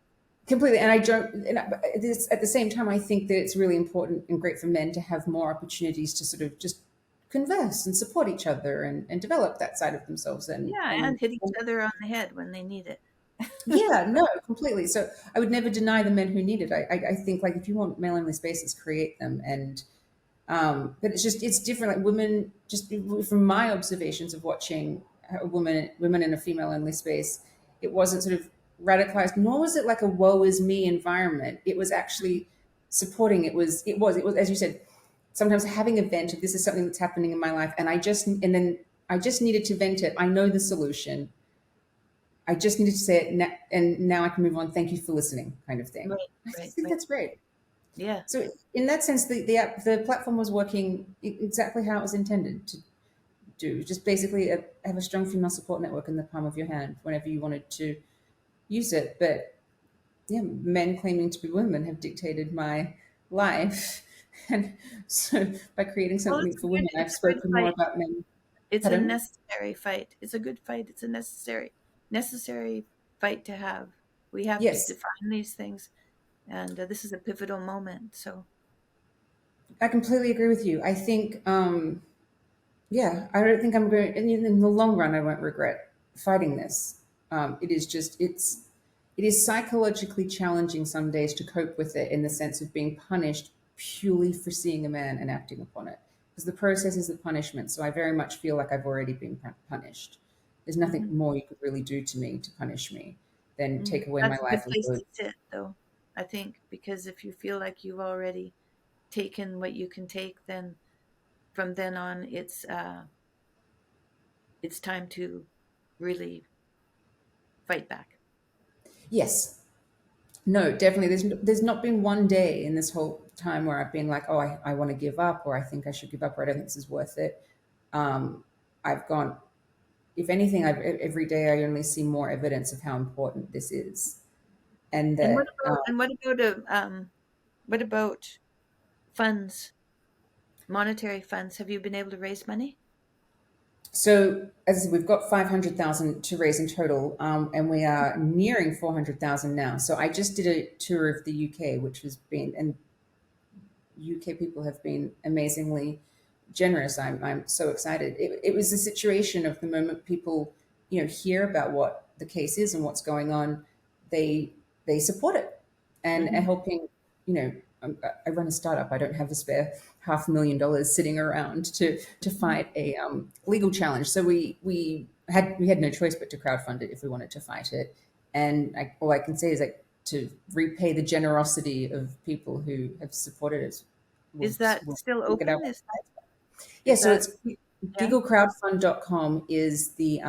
Completely, and I don't. And at the same time, I think that it's really important and great for men to have more opportunities to sort of just converse and support each other and develop that side of themselves. Yeah, and hit each other on the head when they need it. Yeah, no, completely. So I would never deny the men who need it. I think like if you want male only spaces, create them. And but it's different. Like women, just from my observations of watching women in a female only space, it wasn't sort of radicalized, nor was it like a woe is me environment. It was actually supporting. It was as you said. Sometimes having a vent of this is something that's happening in my life, and then I just needed to vent it. I know the solution. I just needed to say it, and now I can move on. Thank you for listening, kind of thing. Right, I right, think right. that's great. Yeah. So in that sense, the platform was working exactly how it was intended to do. Just basically have a strong female support network in the palm of your hand whenever you wanted to use it. But yeah, men claiming to be women have dictated my life, and so by creating Well, something for women, I've it's a good spoken more fight. about men. It's a Pardon? necessary fight. It's a good fight. It's a necessary fight to have. We have to Yes, define these things, and this is a pivotal moment. So, I completely agree with you. I think, yeah, I don't think I'm going, and in the long run, I won't regret fighting this. It is just, it is psychologically challenging some days to cope with it in the sense of being punished purely for seeing a man and acting upon it. Because the process is the punishment. So I very much feel like I've already been punished. There's nothing mhm, more you could really do to me to punish me than take away my that's a good place livelihood. to sit, though. I think because if you feel like you've already taken what you can take, then from then on, it's time to really fight back. Yes, no, definitely. There's not been one day in this whole time where I've been like, oh, I want to give up, or I think I should give up, or I don't think this is worth it. Um, I've gone. If anything, every day I only see more evidence of how important this is, and And that. what about funds, monetary funds? Have you been able to raise money? So as I said, we've got 500,000 to raise in total, and we are nearing 400,000 now. So I just did a tour of the UK, which has been, and UK people have been amazingly generous. I'm so excited. It was a situation of the moment people, hear about what the case is and what's going on, they support it and are Hmm. helping. You know, I run a startup. I don't have a spare $500,000 sitting around to Hmm. fight a legal challenge. So we had no choice but to crowdfund it if we wanted to fight it. And all I can say is like to repay the generosity of people who have supported us. We'll, Is that we'll still look it up. open? Yeah, Is so that it's yeah? gigglecrowdfund.com is the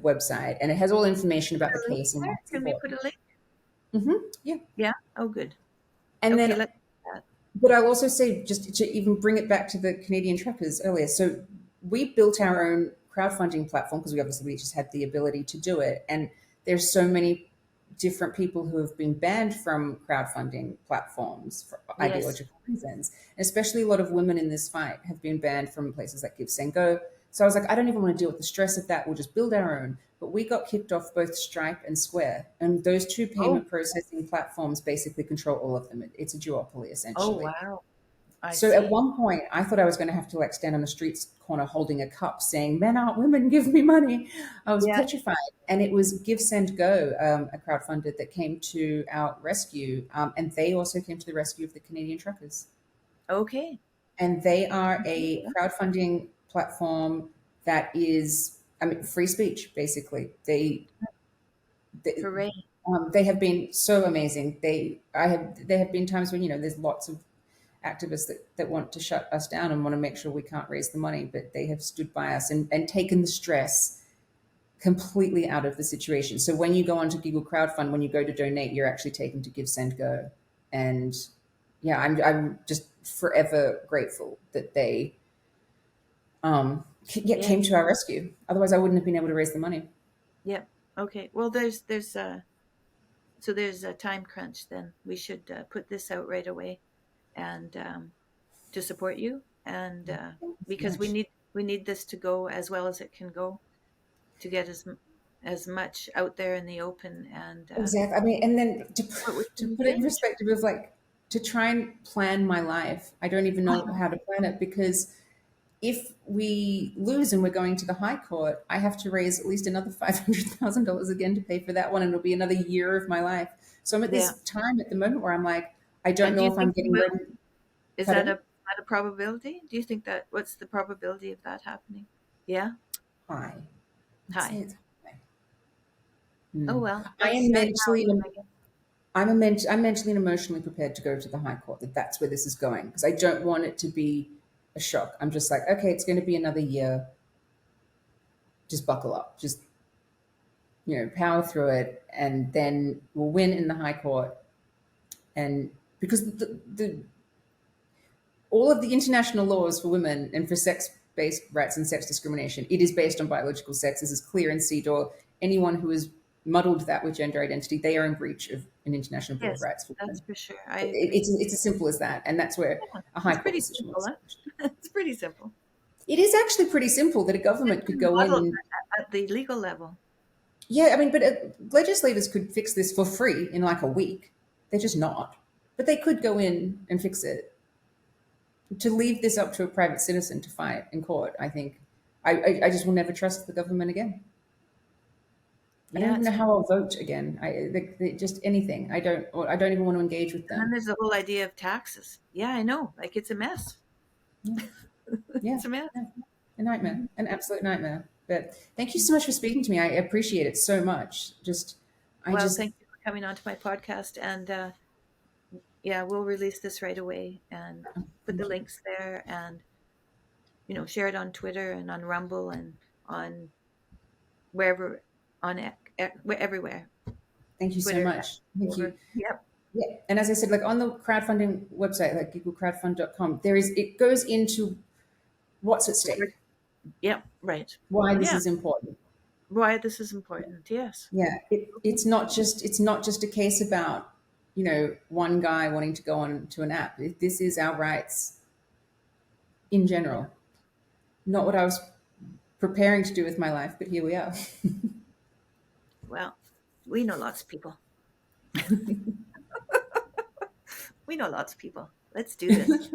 website, and it has all information about the A link case and why there? it's Can we important. put a link? Yeah, Yeah. Oh, good. and Okay, then, let's do that. but I'll also say just to even bring it back to the Canadian truckers earlier. So we built our own crowdfunding platform because we just had the ability to do it, and there's so many different people who have been banned from crowdfunding platforms for Yes. ideological reasons. And especially a lot of women in this fight have been banned from places like Give, Send, Go. So I was like, I don't even want to deal with the stress of that. We'll just build our own. But we got kicked off both Stripe and Square. And those two Oh. payment processing platforms basically control all of them. It's a duopoly, Oh, essentially. wow. I So at see. one point, I thought I was going to have to like stand on the street corner holding a cup saying, "Men aren't women, give me money." I was Yeah. petrified. And it was Give, Send, Go, a crowdfunder that came to our rescue. And they also came to the rescue of the Canadian truckers. Okay. And they are a crowdfunding platform that is, I mean, free speech, basically. They, Hooray. they have been so amazing. There have been times when, there's lots of activists that want to shut us down and want to make sure we can't raise the money, but they have stood by us and taken the stress completely out of the situation. So when you go onto Google Crowdfund, when you go to donate, you're actually taken to Give, Send, Go. And yeah, I'm just forever grateful that they Yeah. came to our rescue. Otherwise, I wouldn't have been able to raise the money. Yeah. Okay. Well, there's a time crunch then. We should put this out right away and to support you and Thank you so because we much. need this to go as well as it can go to get as much out there in the open and Exactly. I mean, and then what we to can put it in change. perspective of like to try and plan my life, I don't even know how to plan it because if we lose and we're going to the high court, I have to raise at least another $500,000 again to pay for that one, and it'll be another year of my life. So I'm at Yeah. this time at the moment where I'm like, I don't And do know you if I'm think you getting will? ready. Is Pardon? that a probability? Do you think that what's the probability of that happening? Yeah. High. I'd say Hi. it's high. Oh Hmm. well, I let's am start now mentally, then, I guess. I'm mentally and emotionally prepared to go to the high court. That's where this is going because I don't want it to be a shock. I'm just like, okay, it's going to be another year. Just buckle up. Just power through it, and then we'll win in the high court. And because all of the international laws for women and for sex-based rights and sex discrimination, it is based on biological sex. This is clear in CEDAW. Anyone who has muddled that with gender identity, they are in breach of an international bill of Yes, rights for that's women. for sure. I agree. It's as simple as that, and that's where Yeah, a high it's court pretty decision simple, is. huh? It's pretty simple. It is actually pretty simple that a government could go in Model and at the legal level. Yeah, I mean, but legislators could fix this for free in like a week. They're just not. But they could go in and fix it. To leave this up to a private citizen to fight in court, I think, I just will never trust the government again. I don't Yeah, even know it's how I'll vote again. Just anything. I don't even want to engage with and then them. there's the whole idea of taxes. Yeah, I know. Like it's a mess. Yeah, yeah, It's a mess. yeah. A nightmare, an absolute nightmare. But thank you so much for speaking to me. I appreciate it so much. I Well, just, thank you for coming on to my podcast. And yeah, we'll release this right away and put the thank you. links there and, share it on Twitter and on Rumble and on wherever, everywhere. Thank you so Twitter, much. Thank you. over. Yep. Yeah. And as I said, like on the crowdfunding website, like gigglecrowdfund.com, it goes into what's at stake, Yep. Right. why this Yeah. is important. Why this is important. Yes. Yeah. It's not just a case about, one guy wanting to go on to an app. This is our rights in Yeah. general. Not what I was preparing to do with my life, but here we are. Well, we know lots of people. We know lots of people. Let's do this.